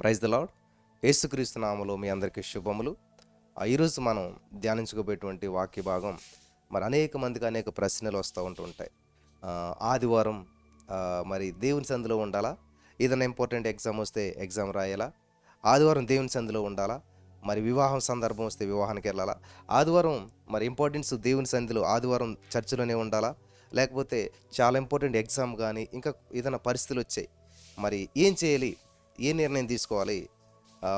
Praise the lord. యేసుక్రీస్తు నామములో మీ అందరికీ శుభములు. ఈరోజు మనం ధ్యానించుకోబోయేటువంటి వాక్య భాగం, మరి అనేక మందికి అనేక ప్రశ్నలు వస్తూ ఉంటుంటాయి. ఆదివారం మరి దేవుని సందులో ఉండాలా? ఏదైనా ఇంపార్టెంట్ ఎగ్జామ్ వస్తే ఎగ్జామ్ రాయాలా? ఆదివారం దేవుని సందులో ఉండాలా? మరి వివాహం సందర్భం వస్తే వివాహానికి వెళ్ళాలా? ఆదివారం మరి ఇంపార్టెన్స్ దేవుని సంధిలో ఆదివారం చర్చిలోనే ఉండాలా? లేకపోతే చాలా ఇంపార్టెంట్ ఎగ్జామ్ కానీ ఇంకా ఏదైనా పరిస్థితులు వచ్చాయి, మరి ఏం చేయాలి? ఏ నిర్ణయం తీసుకోవాలి?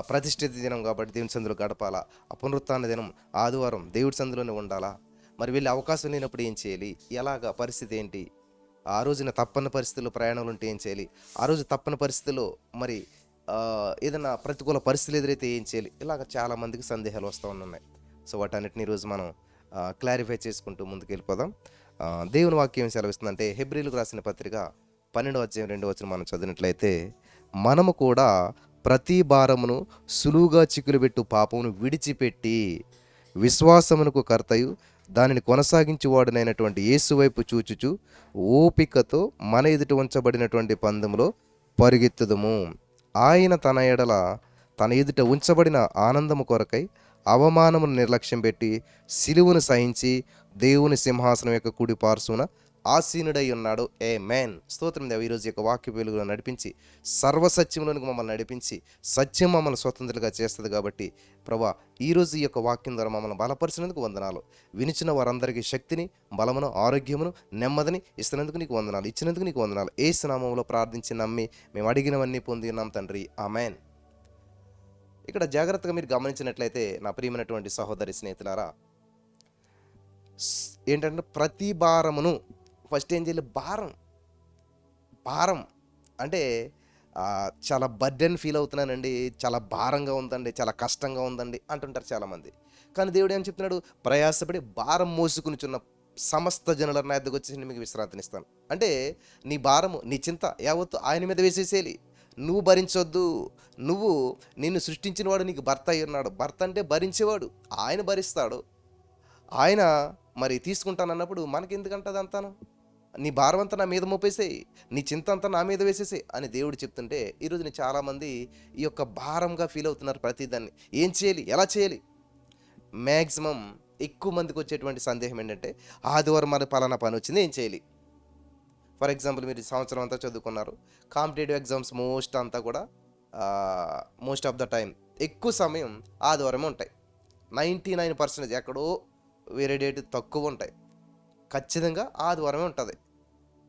ప్రతిష్ఠిత దినం కాబట్టి దేవుని సందులో గడపాలా? పునరుత్థాన దినం ఆదివారం దేవుడి సందులోనే ఉండాలా? మరి వెళ్ళే అవకాశం లేనప్పుడు ఏం చేయాలి? ఎలాగా పరిస్థితి ఏంటి? ఆ రోజున తప్పని పరిస్థితుల్లో ప్రయాణాలు ఉంటే ఏం చేయాలి? ఆ రోజు తప్పని పరిస్థితుల్లో మరి ఏదైనా ప్రతికూల పరిస్థితులు ఎదురైతే ఏం చేయాలి? ఇలాగ చాలామందికి సందేహాలు వస్తూ ఉన్నాయి. సో వాటన్నిటిని ఈరోజు మనం క్లారిఫై చేసుకుంటూ ముందుకు వెళ్ళిపోదాం. దేవుని వాక్యం సెలవిస్తుందంటే హెబ్రీలకు రాసిన పత్రిక 12వ అధ్యాయం 2వ వచనం మనం చదివినట్లయితే, మనము కూడా ప్రతి భారమును సులువుగా చిక్కులుబెట్టు పాపమును విడిచిపెట్టి విశ్వాసమునకు కర్తయు దానిని కొనసాగించువాడునైనటువంటి యేసు వైపు చూచుచు ఓపికతో మన ఎదుట ఉంచబడినటువంటి పందెములో పరుగెత్తుదము. ఆయన తన ఎదుట ఉంచబడిన ఆనందము కొరకై అవమానమును నిర్లక్ష్యం పెట్టి సిలువను సహించి దేవుని సింహాసనం యొక్క కుడి పార్శ్వన ఆసీనుడై ఉన్నాడు. ఆమేన్. స్తోత్రం దేవా. ఈరోజు యొక్క వాక్య వెలుగులో నడిపించి సర్వసత్యంలోనికి మమ్మల్ని నడిపించి సత్యం మమ్మల్ని స్వతంత్రులుగా చేస్తుంది కాబట్టి ప్రభా, ఈరోజు ఈ యొక్క వాక్యం ద్వారా మమ్మల్ని బలపరిచినందుకు వందనాలు. వినిచిన వారందరికీ శక్తిని, బలమును, ఆరోగ్యమును, నెమ్మదిని ఇస్తున్నందుకు నీకు వందనాలు. ఇచ్చినందుకు నీకు వందనాలు. యేసు నామములో ప్రార్థించి నమ్మి మేము అడిగినవన్నీ పొంది ఉన్నాం తండ్రి. ఆమేన్. ఇక్కడ జాగ్రత్తగా మీరు గమనించినట్లయితే నా ప్రియమైనటువంటి సహోదరి స్నేహితులారా, ఏంటంటే ప్రతి భారమును ఫస్ట్ ఏం చేయాలి? భారం అంటే చాలా బర్డెన్ ఫీల్ అవుతున్నానండి, చాలా భారంగా ఉందండి, చాలా కష్టంగా ఉందండి అంటుంటారు చాలామంది. కానీ దేవుడు ఏం చెప్తున్నాడు? ప్రయాసపడి భారం మోసుకునిచున్న సమస్త జనుల నా యొద్దకు వచ్చేసి మీకు విశ్రాంతినిస్తాను. అంటే నీ భారము, నీ చింత యావత్తు ఆయన మీద వేసేసేయాలి. నువ్వు భరించొద్దు. నిన్ను సృష్టించిన వాడు నీకు భర్త అయి ఉన్నాడు. భర్త అంటే భరించేవాడు, ఆయన భరిస్తాడు. ఆయన మరి తీసుకుంటానన్నప్పుడు మనకి ఎందుకంటది అంతాను? నీ భారం అంతా నా మీద మోపేసేయి, నీ చింత అంతా నా మీద వేసేసే అని దేవుడు చెప్తుంటే, ఈరోజు చాలామంది ఈ యొక్క భారంగా ఫీల్ అవుతున్నారు ప్రతిదాన్ని. ఏం చేయాలి? ఎలా చేయాలి? మ్యాక్సిమం ఎక్కువ మందికి వచ్చేటువంటి సందేహం ఏంటంటే, ఆదివారం మరి పలానా పని వచ్చింది, ఏం చేయాలి? ఫర్ ఎగ్జాంపుల్, మీరు సంవత్సరం అంతా చదువుకున్నారు, competitive exams most of the time ఎక్కువ సమయం ఆదివారమే ఉంటాయి. 99% ఎక్కడో వేరే డేట్ తక్కువ ఉంటాయి. ఖచ్చితంగా ఆదివారమే ఉంటుంది.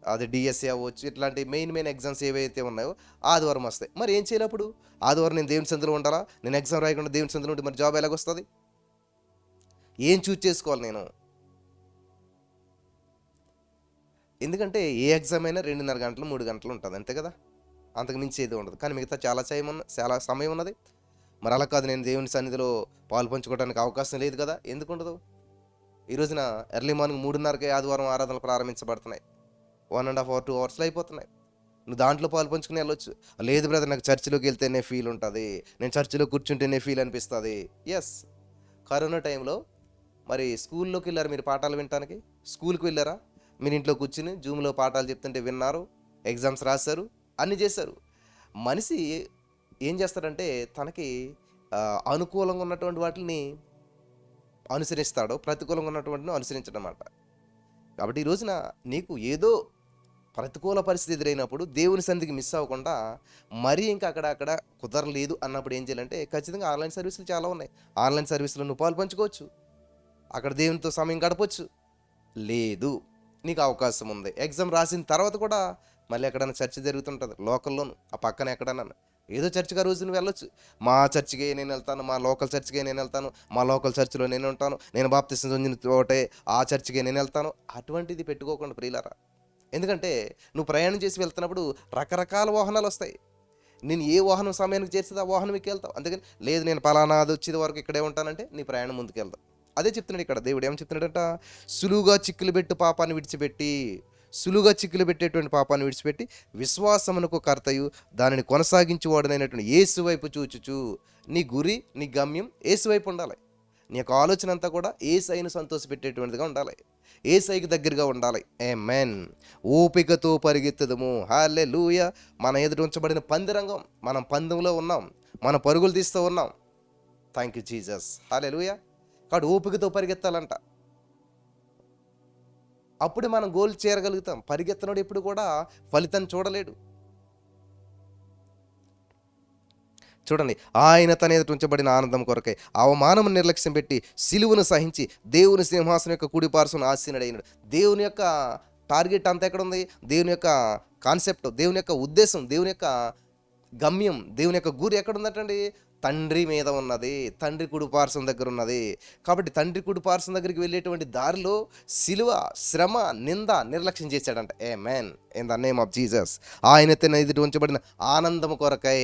అది డిఎస్సి అవ్వచ్చు, ఇట్లాంటి మెయిన్ ఎగ్జామ్స్ ఏవైతే ఉన్నాయో ఆదివారం వస్తాయి. మరి ఏం చేయాలి అప్పుడు? ఆదివారం నేను దేవుని సందులో ఉండాలా? నేను ఎగ్జామ్ రాయకుండా దేవుని సందులో ఉంటే మరి జాబ్ ఎలాగొస్తుంది? ఏం చూజ్ చేసుకోవాలి నేను? ఎందుకంటే ఏ ఎగ్జామ్ అయినా 2.5 గంటలు 3 గంటలు ఉంటుంది, అంతే కదా, అంతకు మించి ఏది ఉండదు. కానీ మిగతా చాలా సమయం ఉన్నది. మరి అలా కాదు, నేను దేవుని సన్నిధిలో పాలు పంచుకోవడానికి అవకాశం లేదు కదా, ఎందుకు ఉండదు? ఈ రోజున ఎర్లీ మార్నింగ్ 3:30కే ఆదివారం ఆరాధనలు ప్రారంభించబడుతున్నాయి. 1.5 hour 2 hours అయిపోతున్నాయి. నువ్వు దాంట్లో పాలు పంచుకుని వెళ్ళొచ్చు. లేదు బ్రదర్, నాకు చర్చిలోకి వెళ్తేనే ఫీల్ ఉంటుంది, నేను చర్చిలో కూర్చుంటేనే ఫీల్ అనిపిస్తుంది. ఎస్, కరోనా టైంలో మరి స్కూల్లోకి వెళ్ళారు మీరు పాఠాలు వినటానికి? స్కూల్కి వెళ్ళారా? మీరు ఇంట్లో కూర్చుని జూమ్లో పాఠాలు చెప్తుంటే విన్నారు, ఎగ్జామ్స్ రాశారు, అన్నీ చేశారు. మనిషి ఏం చేస్తాడంటే తనకి అనుకూలంగా ఉన్నటువంటి వాటిని అనుసరిస్తాడో, ప్రతికూలంగా ఉన్నటువంటిని అనుసరించడం అన్నమాట. కాబట్టి ఈ రోజున నీకు ఏదో ప్రతికూల పరిస్థితి ఎదురైనప్పుడు దేవుని సంధికి మిస్ అవ్వకుండా, మరీ ఇంకా అక్కడ కుదరలేదు అన్నప్పుడు ఏం చేయాలంటే, ఖచ్చితంగా ఆన్లైన్ సర్వీసులు చాలా ఉన్నాయి. ఆన్లైన్ సర్వీసులో నువ్వు పాలు పంచుకోవచ్చు, అక్కడ దేవునితో సమయం గడపచ్చు. లేదు, నీకు అవకాశం ఉంది, ఎగ్జామ్ రాసిన తర్వాత కూడా మళ్ళీ ఎక్కడైనా చర్చ్ జరుగుతుంటుంది లోకల్లోను, ఆ పక్కన ఎక్కడన్నా ఏదో చర్చికి ఆ రోజు నువ్వు వెళ్ళొచ్చు. మా చర్చికే నేను వెళ్తాను, మా లోకల్ చర్చికే నేను వెళ్తాను, మా లోకల్ చర్చిలో నేను ఉంటాను, నేను బాప్తిసం పొందిన తోటే ఆ చర్చికే నేను వెళ్తాను. అటువంటిది పెట్టుకోకుండా ప్రియులారా. ఎందుకంటే నువ్వు ప్రయాణం చేసి వెళ్తున్నప్పుడు రకరకాల వాహనాలు వస్తాయి. నేను ఏ వాహనం సమయానికి చేస్తే ఆ వాహనం ఎక్కి వెళ్తావు. అందుకని లేదు, నేను పలానా అది వచ్చేది వరకు ఇక్కడే ఉంటానంటే నీ ప్రయాణం ముందుకు వెళ్దాం. అదే చెప్తున్నాడు ఇక్కడ దేవుడు. ఏం చెప్తున్నాడంట? సులువుగా చిక్కులు పెట్టేటువంటి పాపాన్ని విడిచిపెట్టి విశ్వాసమునకు కర్తయు దానిని కొనసాగించువాడునైనటువంటి యేసు వైపు చూచుచు. నీ గురి, నీ గమ్యం యేసు వైపు ఉండాలి. నీ యొక్క ఆలోచన అంతా కూడా యేసయ్యను సంతోషపెట్టేటువంటిదిగా ఉండాలి, యేసయ్యకి దగ్గరగా ఉండాలి. ఆమేన్. ఓపికతో పరిగెత్తుదము. హల్లెలూయా. మన ఎదుట ఉంచబడిన పందిరంగం, మనం పందెంలో ఉన్నాం. మనం పరుగులు తీస్తూ ఉన్నాం. థ్యాంక్ యూ జీసస్, హల్లెలూయా. కాబట్టి ఓపికతో పరిగెత్తాలంట, అప్పుడు మనం గోల్ చేరగలుగుతాం. పరిగెత్తనోడు ఎప్పుడు కూడా ఫలితం చూడలేడు. చూడండి, ఆయన తన ఎదుట ఉంచబడిన ఆనందం కొరకై అవమానము నిర్లక్ష్యం పెట్టి సిలువను సహించి దేవుని సింహాసనం యొక్క కుడి పార్శ్వన ఆసీనుడైనడు. దేవుని యొక్క టార్గెట్ అంతా ఎక్కడ ఉంది? దేవుని యొక్క కాన్సెప్ట్, దేవుని యొక్క ఉద్దేశం, దేవుని యొక్క గమ్యం, దేవుని యొక్క గురి ఎక్కడ ఉందటండి? తండ్రి మీద ఉన్నది, తండ్రి కుడి పార్శ్వం దగ్గర ఉన్నది. కాబట్టి తండ్రి కుడి పార్శ్వం దగ్గరికి వెళ్ళేటువంటి దారిలో సిలువ, శ్రమ, నింద నిర్లక్ష్యం చేశాడంట. ఆమేన్, in the name of Jesus. ఆయన తన ఎదుట ఉంచబడిన ఆనందము కొరకై.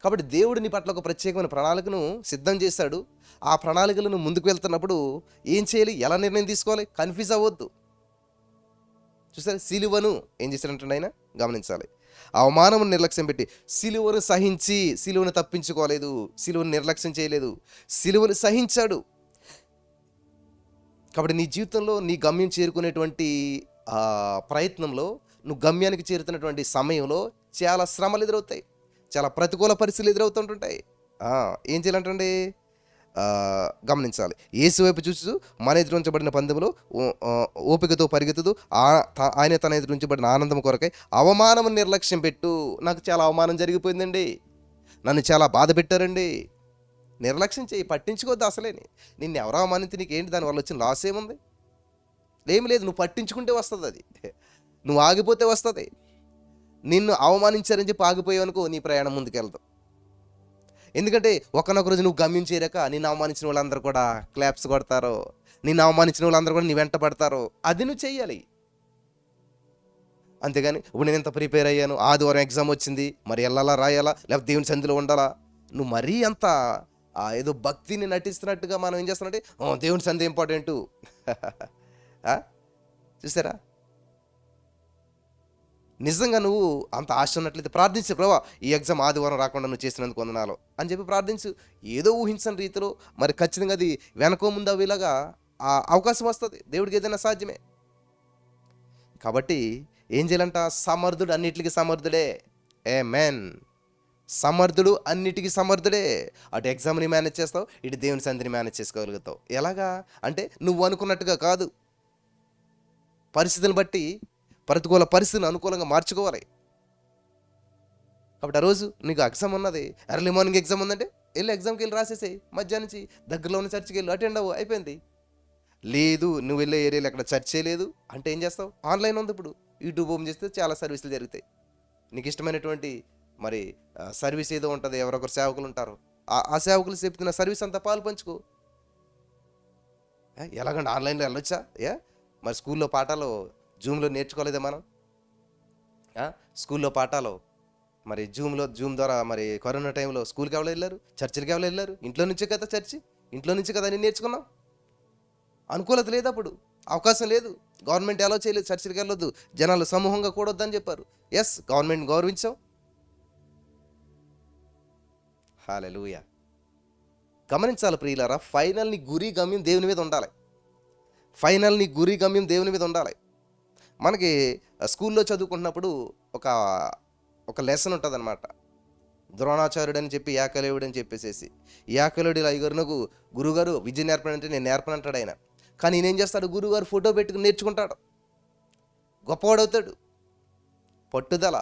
కాబట్టి దేవుడు నీ పట్ల ఒక ప్రత్యేకమైన ప్రణాళికను సిద్ధం చేశాడు. ఆ ప్రణాళికలను ముందుకు వెళ్తున్నప్పుడు ఏం చేయాలి, ఎలా నిర్ణయం తీసుకోవాలి? కన్ఫ్యూజ్ అవ్వద్దు. చూసారు, సిలువను ఏం చేశాడంటే ఆయన గమనించాలి. అవమానము నిర్లక్ష్యం పెట్టి సిలువను సహించి, సిలువను తప్పించుకోలేదు, సిలువను నిర్లక్ష్యం చేయలేదు, సిలువను సహించాడు. కాబట్టి నీ జీవితంలో నీ గమ్యం చేరుకునేటువంటి ప్రయత్నంలో, నువ్వు గమ్యానికి చేరుతున్నటువంటి సమయంలో చాలా శ్రమలు ఎదురవుతాయి, చాలా ప్రతికూల పరిస్థితులు ఎదురవుతుంటుంటాయి. ఏం చేయాలంటండి? గమనించాలి. యేసు వైపు చూస్తూ మన ఎదురు ఉంచబడిన పందెంలో ఓపికతో పరిగెత్తుతూ ఆయన తన ఎదురు ఉంచబడిన ఆనందం కొరకై అవమానం నిర్లక్ష్యం పెట్టు. నాకు చాలా అవమానం జరిగిపోయిందండి, నన్ను చాలా బాధ పెట్టారండి. నిర్లక్ష్యం చేయి, పట్టించుకోవద్దు. అసలేని నిన్ను ఎవరో అవమానించి నీకేంటి దానివల్ల వచ్చిన లాస్ ఏముంది? ఏమి లేదు. నువ్వు పట్టించుకుంటే వస్తుంది అది, నువ్వు ఆగిపోతే వస్తుంది. నిన్ను అవమానించారని చెప్పి ఆగిపోయావు అనుకో, నీ ప్రయాణం ముందుకెళ్తావు. ఎందుకంటే ఒకనొక రోజు నువ్వు గమ్యం చేరాక నిన్ను అవమానించిన వాళ్ళందరూ కూడా క్లాప్స్ కొడతారు, నిన్ను అవమానించిన వాళ్ళందరూ కూడా నీ వెంట పడతారు. అది నువ్వు చెయ్యాలి. అంతేగాని ఇప్పుడు నేను ఎంత ప్రిపేర్ అయ్యాను, ఆదివారం ఎగ్జామ్ వచ్చింది, మరి వెళ్ళాలా రాయాలా, లేకపోతే దేవుని సంధిలో ఉండాలా, నువ్వు మరీ అంత ఏదో భక్తిని నటిస్తున్నట్టుగా మనం ఏం చేస్తానంటే దేవుని సంధి ఇంపార్టెంటు. చూసారా, నిజంగా నువ్వు అంత ఆశ ఉన్నట్లయితే ప్రార్థించు, ప్రభా ఈ ఎగ్జామ్ ఆదివారం రాకుండా నువ్వు చేసినందుకు వందనాలు అని చెప్పి ప్రార్థించు. ఏదో ఊహించని రీతిలో మరి ఖచ్చితంగా అది వెనకో ముందు అవేలాగా అవకాశం వస్తుంది. దేవుడికి ఏదైనా సాధ్యమే. కాబట్టి ఏం చేయాలంట? సమర్థుడు అన్నిటికీ సమర్థుడే. ఆమేన్. సమర్థుడు అన్నిటికీ సమర్థుడే. అటు ఎగ్జామ్ని మేనేజ్ చేస్తావు, ఇటు దేవుని సంధిని మేనేజ్ చేసుకోగలుగుతావు. ఎలాగా అంటే నువ్వు అనుకున్నట్టుగా కాదు, పరిస్థితులను బట్టి ప్రతికూల పరిస్థితిని అనుకూలంగా మార్చుకోవాలి. కాబట్టి ఆ రోజు నీకు ఎగ్జామ్ ఉన్నది, ఎర్లీ మార్నింగ్ ఎగ్జామ్ ఉందంటే వెళ్ళి ఎగ్జామ్కి వెళ్ళి రాసేసేయి. మధ్యాహ్నం నుంచి దగ్గరలో ఉన్న చర్చికి వెళ్ళి అటెండ్ అవ్వు, అయిపోయింది. లేదు నువ్వు వెళ్ళే ఏరియాలో ఎక్కడ చర్చే లేదు అంటే ఏం చేస్తావు? ఆన్లైన్ ఉంది. ఇప్పుడు యూట్యూబ్ ఓపెన్ చేస్తే చాలా సర్వీసులు జరుగుతాయి. నీకు ఇష్టమైనటువంటి మరి సర్వీస్ ఏదో ఉంటుంది, ఎవరొకరు సేవకులు ఉంటారు, ఆ సేవకులు చెప్తున్న సర్వీస్ అంతా పాలు పంచుకో. ఎలాగండి ఆన్లైన్లో వెళ్ళొచ్చా? మరి స్కూల్లో పాఠాలు జూమ్లో నేర్చుకోలేదా మనం? స్కూల్లో పాఠాలు మరి జూమ్ ద్వారా మరి కరోనా టైంలో స్కూల్కి ఎవరు వెళ్ళారు? చర్చిలకి ఎవరు వెళ్ళారు? ఇంట్లో నుంచే కదా చర్చి, ఇంట్లో నుంచి కదా నేను నేర్చుకున్నాం. అనుకూలత లేదు, అప్పుడు అవకాశం లేదు, గవర్నమెంట్ ఎలా చేయలేదు. చర్చిలకి వెళ్ళొద్దు, జనాలు సమూహంగా కూడొద్దని చెప్పారు. ఎస్, గవర్నమెంట్ గౌరవించాం. హల్లెలూయా. గమనించాలి ప్రియులారా, ఫైనల్ నీ గురి గమ్యం దేవుని మీద ఉండాలి. ఫైనల్ నీ గురి గమ్యం దేవుని మీద ఉండాలి. మనకి స్కూల్లో చదువుకుంటున్నప్పుడు ఒక లెసన్ ఉంటుంది అనమాట. ద్రోణాచార్యుడు అని చెప్పి ఏకలవ్యుడు అని చెప్పేసేసి, ఏకలవ్యుడు ఇలా నాకు గురుగారు విద్య నేర్పనంటే నేను నేర్పనంటాడు ఆయన. కానీ ఈయన ఏం చేస్తాడు? గురుగారు ఫోటో పెట్టుకుని నేర్చుకుంటాడు, గొప్పవాడవుతాడు. పట్టుదల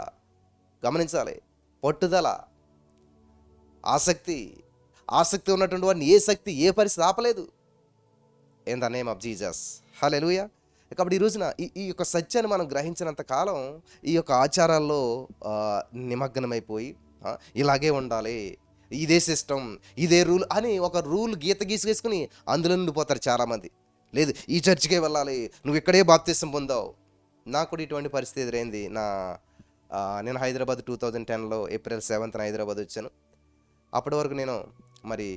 గమనించాలి, పట్టుదల, ఆసక్తి ఉన్నటువంటి వాడిని ఏ శక్తి ఏ పరిస్థితి ఆపలేదు. In the name of Jesus, హల్లెలూయా. కాబట్టి ఈ రోజున ఈ యొక్క సత్యాన్ని మనం గ్రహించినంత కాలం ఈ యొక్క ఆచారాల్లో నిమగ్నమైపోయి ఇలాగే ఉండాలి, ఇదే సిస్టమ్, ఇదే రూల్ అని ఒక రూల్ గీత గీసుకేసుకుని అందులో ఉండిపోతారు చాలామంది. లేదు ఈ చర్చికే వెళ్ళాలి, నువ్వు ఇక్కడే బాప్తిసం పొందావు. నాకు కూడా ఇటువంటి పరిస్థితి ఎదురైంది. నేను హైదరాబాద్ 2010లో ఏప్రిల్ 7th హైదరాబాద్ వచ్చాను. అప్పటి వరకు నేను మరి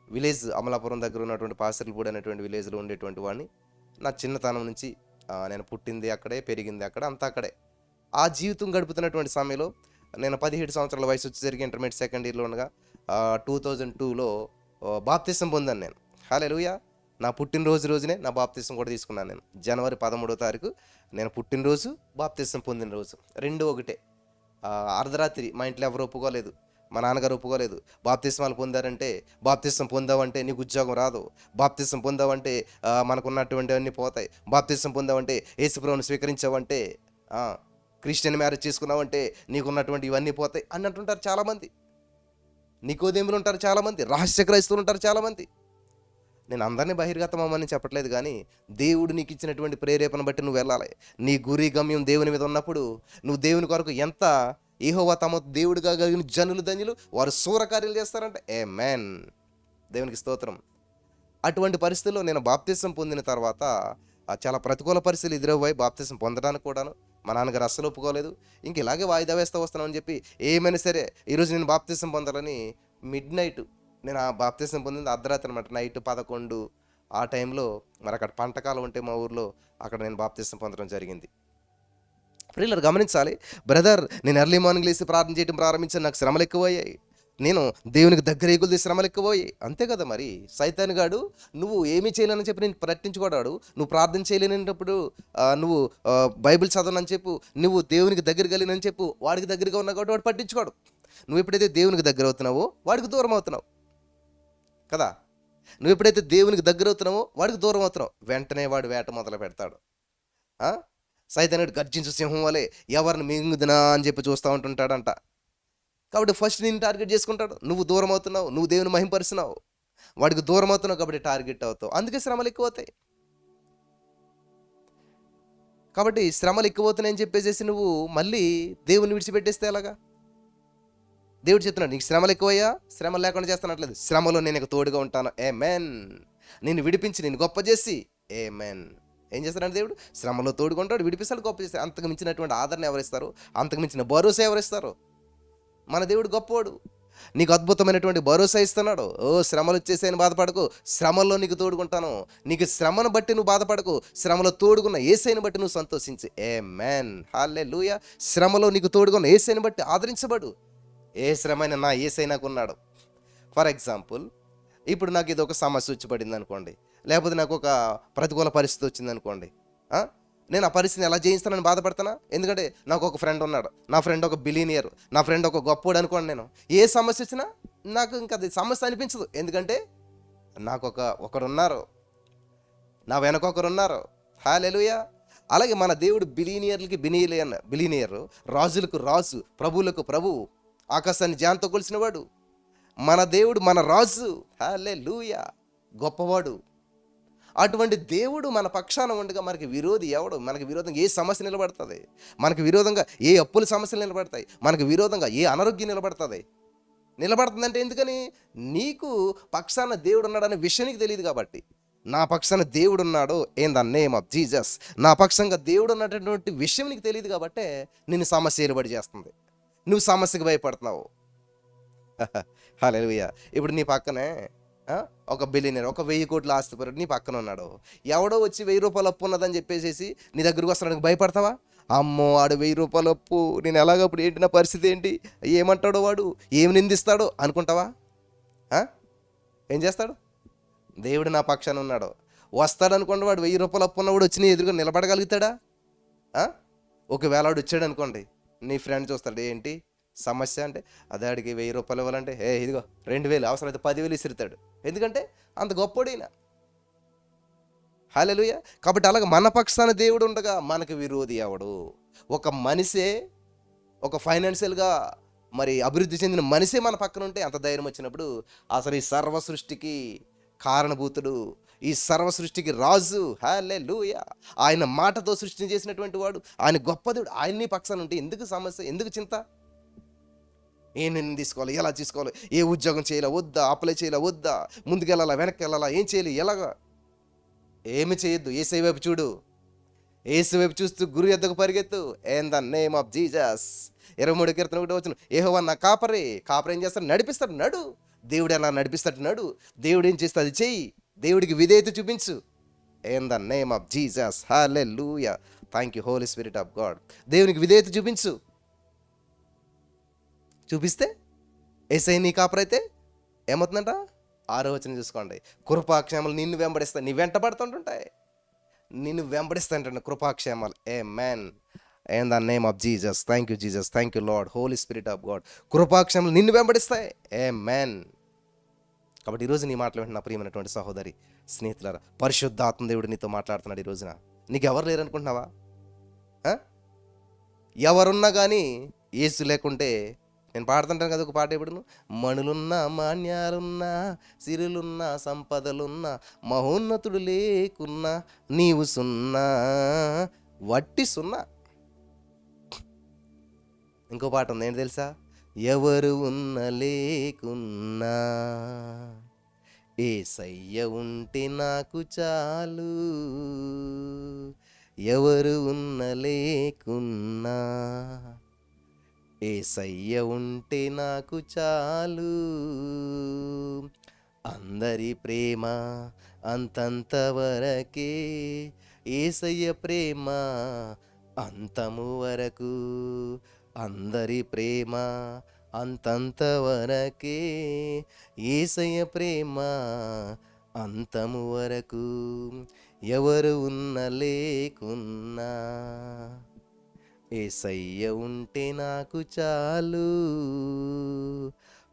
విలేజ్ అమలాపురం దగ్గర ఉన్నటువంటి పాసర్లపూడి అనేటువంటి విలేజ్లో ఉండేటువంటి వాడిని. నా చిన్నతనం నుంచి నేను పుట్టింది అక్కడే, పెరిగింది అక్కడ, అంతా అక్కడే. ఆ జీవితం గడుపుతున్నటువంటి సమయంలో నేను 17 సంవత్సరాల వయసు వచ్చేసరికి ఇంటర్మీడియట్ సెకండ్ ఇయర్లో ఉండగా 2002లో బాప్తిసం పొందాను నేను. హల్లెలూయా. నా పుట్టినరోజు రోజునే నా బాప్తిసం కూడా తీసుకున్నాను నేను. జనవరి 13వ తారీఖు నేను పుట్టినరోజు, బాప్తిసం పొందిన రోజు 2 ఒకటే. అర్ధరాత్రి, మా ఇంట్లో ఎవరు ఒప్పుకోలేదు. మా నాన్నగారు ఒప్పుకోలేదు. బాప్తిస్మాలు పొందారంటే, బాప్తిస్మం పొందావంటే నీకు ఉద్యోగం రాదు. బాప్తిస్మం పొందావంటే మనకున్నటువంటివన్నీ పోతాయి. బాప్తిస్మం పొందావంటే యేసుప్రభువుని స్వీకరించావంటే, ఆ, క్రిస్టియన్ మ్యారేజ్ చేసుకున్నావంటే నీకున్నటువంటి ఇవన్నీ పోతాయి అని అంటుంటారు చాలామంది. నికోదేములు ఉంటారు చాలామంది, రహస్య క్రైస్తవులు ఉంటారు చాలామంది. నేను అందరినీ బహిర్గతమని చెప్పట్లేదు, కానీ దేవుడు నీకు ఇచ్చినటువంటి ప్రేరేపణ బట్టి నువ్వు వెళ్ళాలి. నీ గురి గమ్యం దేవుని మీద ఉన్నప్పుడు నువ్వు దేవుని కొరకు ఎంత యెహోవా తమ దేవుడిగా కలిగిన జనులు ధన్యులు, వారు శూరకార్యాలు చేస్తారంటే ఆమేన్. దేవునికి స్తోత్రం. అటువంటి పరిస్థితుల్లో నేను బాప్తిసం పొందిన తర్వాత చాలా ప్రతికూల పరిస్థితులు ఎదురవ్వాయి బాప్తిసం పొందడానికి కూడాను. మా నాన్నగారు అస్సలు ఒప్పుకోలేదు. ఇంక ఇలాగే వాయిదా వేస్తూ వస్తున్నామని చెప్పి ఏమైనా సరే ఈరోజు నేను బాప్తిసం పొందాలని మిడ్ నైట్, నేను ఆ బాప్తిసం పొందింది అర్ధరాత్రి అనమాట, నైట్ 11 ఆ టైంలో. మరి అక్కడ పంటకాలం ఉంటే మా ఊర్లో, అక్కడ నేను బాప్తిసం పొందడం జరిగింది. ప్రియులారా గమనించాలి, బ్రదర్ నేను ఎర్లీ మార్నింగ్ లేసి ప్రార్థన చేయడం ప్రారంభించాను, నాకు శ్రమలు ఎక్కువయ్యాయి, నేను దేవునికి దగ్గర ఎగులు శ్రమలు ఎక్కువయ్యాయి. అంతే కదా మరి. సైతాన్ గాడు నువ్వు ఏమీ చేయలేనని చెప్పి నేను పట్టించుకోడాడు. నువ్వు ప్రార్థన చేయలేనప్పుడు నువ్వు బైబిల్ చదవనని చెప్పు, నువ్వు దేవునికి దగ్గర కలిగినని చెప్పు, వాడికి దగ్గరగా ఉన్నా కాబట్టి వాడు పట్టించుకోడు. నువ్వు ఎప్పుడైతే దేవునికి దగ్గర అవుతున్నావో వాడికి దూరం అవుతున్నావు కదా. నువ్వు ఎప్పుడైతే దేవునికి దగ్గర అవుతున్నావో వాడికి దూరం అవుతున్నావు, వెంటనే వాడు వేట మొదలు పెడతాడు. సైతానుడు గర్జించు సింహం వలె ఎవరిని మింగుదినా అని చెప్పి చూస్తూ ఉంటుంటాడంట. కాబట్టి ఫస్ట్ నేను టార్గెట్ చేసుకుంటాడు. నువ్వు దూరం అవుతున్నావు, నువ్వు దేవుని మహింపరుస్తున్నావు, వాడికి దూరం అవుతున్నావు కాబట్టి టార్గెట్ అవుతావు. అందుకే శ్రమలు ఎక్కువ అవుతాయి. కాబట్టి శ్రమలు ఎక్కువ అవుతున్నాయని చెప్పేసి నువ్వు మళ్ళీ దేవుని విడిచిపెట్టేస్తే ఎలాగా? దేవుడు చెప్తున్నాడు, నీకు శ్రమలు ఎక్కువయ్యా, శ్రమలు లేకుండా చేస్తానట్లేదు, శ్రమలో నేను నీకు తోడుగా ఉంటాను, ఆమేన్. నేను విడిపించి నేను గొప్ప చేసి, ఆమేన్. ఏం చేస్తాడంటే దేవుడు శ్రమలో తోడుకుంటాడు, విడిపిస్తాడు, గొప్ప చేస్తాడు. అంతకు మించినటువంటి ఆదరణ ఎవరిస్తారు? అంతకు మించిన భరోసా ఎవరిస్తారు? మన దేవుడు గొప్పవాడు. నీకు అద్భుతమైనటువంటి భరోసా ఇస్తున్నాడు. ఓ శ్రమలు వచ్చేసాయని బాధపడకు, శ్రమల్లో నీకు తోడుకుంటాను. నీకు శ్రమను బట్టి నువ్వు బాధపడకు, శ్రమలో తోడుకున్న యేసయ్యను బట్టి నువ్వు సంతోషించు, ఆమేన్, హల్లెలూయా. శ్రమలో నీకు తోడుకున్న యేసయ్యను బట్టి ఆదరించబడు. ఏ శ్రమైన నా యేసయ్య నాకున్నాడు. ఫర్ ఎగ్జాంపుల్, ఇప్పుడు నాకు ఇది ఒక సమస్య వచ్చి పడింది అనుకోండి, లేకపోతే నాకు ఒక ప్రతికూల పరిస్థితి వచ్చింది అనుకోండి, నేను ఆ పరిస్థితిని ఎలా జయిస్తానని బాధపడతానా? ఎందుకంటే నాకు ఒక ఫ్రెండ్ ఉన్నాడు, నా ఫ్రెండ్ ఒక బిలీనియర్, నా ఫ్రెండ్ ఒక గొప్పోడు అనుకోండి. నేను ఏ సమస్య వచ్చినా నాకు ఇంకా అది సమస్య అనిపించదు. ఎందుకంటే నాకు ఒకరున్నారు, నా వెనక ఒకరున్నారు, హల్లెలూయా. అలాగే మన దేవుడు బిలీనియర్లకి బిలీనియర్, రాజులకు రాజు, ప్రభువులకు ప్రభువు, ఆకాశాన్ని జాన్తో కొలిసిన వాడు మన దేవుడు, మన రాజు, హల్లెలూయా, గొప్పవాడు. అటువంటి దేవుడు మన పక్షాన ఉండగా మనకి విరోధి ఎవడు? మనకి విరోధంగా ఏ సమస్య నిలబడుతుంది? మనకి విరోధంగా ఏ అప్పుల సమస్యలు నిలబడతాయి? మనకి విరోధంగా ఏ అనారోగ్యం నిలబడుతుందంటే ఎందుకని? నీకు పక్షాన దేవుడు ఉన్నాడనే విషయం నీకు తెలియదు కాబట్టి. నా పక్షాన దేవుడు ఉన్నాడు, in the name of Jesus, నా పక్షంగా దేవుడు ఉన్నటువంటి విషయం నీకు తెలియదు కాబట్టే నిన్ను సమస్య ఏలుబడి చేస్తుంది, నువ్వు సమస్యకు భయపడుతున్నావు. హల్లెలూయా. ఇప్పుడు నీ పక్కనే ఒక బిలియనర్, ఒక 1000 కోట్ల ఆస్తిపరుడు నీ పక్కన ఉన్నాడు. ఎవడో వచ్చి 1000 రూపాయలు అప్పు ఉన్నదని చెప్పేసి నీ దగ్గరకు వస్తాడానికి భయపడతావా? అమ్మో ఆడు 1000 రూపాయలు అప్పు, నేను ఎలాగప్పుడు ఏంటి, నా పరిస్థితి ఏంటి, ఏమంటాడో వాడు, ఏమి నిందిస్తాడో అనుకుంటావా? ఏం చేస్తాడు? దేవుడు నా పక్షాన ఉన్నాడు, వస్తాడు అనుకోండి. వాడు 1000 రూపాయలు అప్పు ఉన్నవాడు వచ్చి నీ ఎదురుగా నిలబడగలుగుతాడా? ఒకవేళ వాడు వచ్చాడు అనుకోండి, నీ ఫ్రెండ్ చూస్తాడు, ఏంటి సమస్య అంటే, అదే ఆడికి 1000 రూపాయలు ఇవ్వాలంటే ఇదిగో 2000, అవసరమైతే 10,000 ఇసిరుతాడు. ఎందుకంటే అంత గొప్పోడైన. హల్లెలూయా. కాబట్టి అలాగే మన పక్షాన దేవుడు ఉండగా మనకు విరోధి ఎవడు? ఒక మనిషే, ఒక ఫైనాన్షియల్గా మరి అభివృద్ధి చెందిన మనిషే మన పక్కన ఉంటే అంత ధైర్యం వచ్చినప్పుడు, అసలు ఈ సర్వ సృష్టికి కారణభూతుడు, ఈ సర్వ సృష్టికి రాజు, హల్లెలూయా, ఆయన మాటతో సృష్టిని చేసినటువంటి వాడు, ఆయన గొప్ప దేవుడు, ఆయన్ని పక్షాన ఉంటే ఎందుకు సమస్య, ఎందుకు చింత? ఏం నిర్ణయం తీసుకోవాలి, ఎలా తీసుకోవాలి, ఏ ఉద్యోగం చేయాలా వద్దా, అప్లై చేయాలా వద్దా, ముందుకెళ్ళాలా వెనక్కి వెళ్ళాలా, ఏం చేయాలి, ఎలాగా? ఏమి చేయొద్దు, యేసయ్య వైపు చూడు, యేసు వైపు చూస్తూ గురు యొద్దకు పరిగెత్తు, in the name of Jesus. 23 కీర్తన 1 యెహోవా నా కాపరి, కాపరి ఏం చేస్తాడు? నడిపిస్తాడు, నడు. దేవుడు ఎలా నడిపిస్తాడు? నడు. దేవుడు ఏం చేస్తే అది చెయ్యి, దేవుడికి విధేయత చూపించు, in the name of Jesus, hallelujah. Thank you holy spirit of God. దేవునికి విధేయత చూపిస్తే యేసయ్య నీ కాపరైతే ఏమవుతుందంట? 6వ వచనం చూసుకోండి, కృపాక్షేమాలు నిన్ను వెంబడిస్తాయి, నీ వెంట పడుతుంటుంటాయి, నిన్ను వెంబడిస్తాయంట కృపాక్షేమాలు, ఆమేన్. In the name of Jesus. Thank you Jesus, thank you Lord, holy spirit of God. కృపాక్షములు నిన్ను వెంబడిస్తాయి. ఆమేన్. కాబట్టి ఈరోజు నీ మాటలు వింటున్న ప్రియమైనటువంటి సహోదరి, స్నేహితులారా, పరిశుద్ధాత్మ దేవుడు నీతో మాట్లాడుతున్నాడు ఈ రోజున. నీకు ఎవరు లేరు అనుకుంటున్నావా? ఎవరున్నా కానీ యేసు లేకుంటే, నేను పాడుతుంటాను కదా ఒక పాట ఎప్పుడును, మణులున్నా మాన్యాలున్నా సిరులున్నా సంపదలున్నా మహోన్నతుడు లేకున్నా నీవు సున్నా వట్టి సున్నా. ఇంకో పాట ఉంది, ఏంటి తెలుసా? ఎవరు ఉన్న లేకున్నా యేసయ్య ఉంటే నాకు చాలు, ఎవరు ఉన్న లేకున్నా యేసయ్య ఉంటే నాకు చాలు. అందరి ప్రేమ అంతంత వరకే, యేసయ్య ప్రేమ అంతము వరకు. అందరి ప్రేమ అంతంత వరకే, యేసయ్య ప్రేమ అంతము వరకు. ఎవరు ఉన్న లేకున్నా యేసయ్య ఉంటే నాకు చాలు.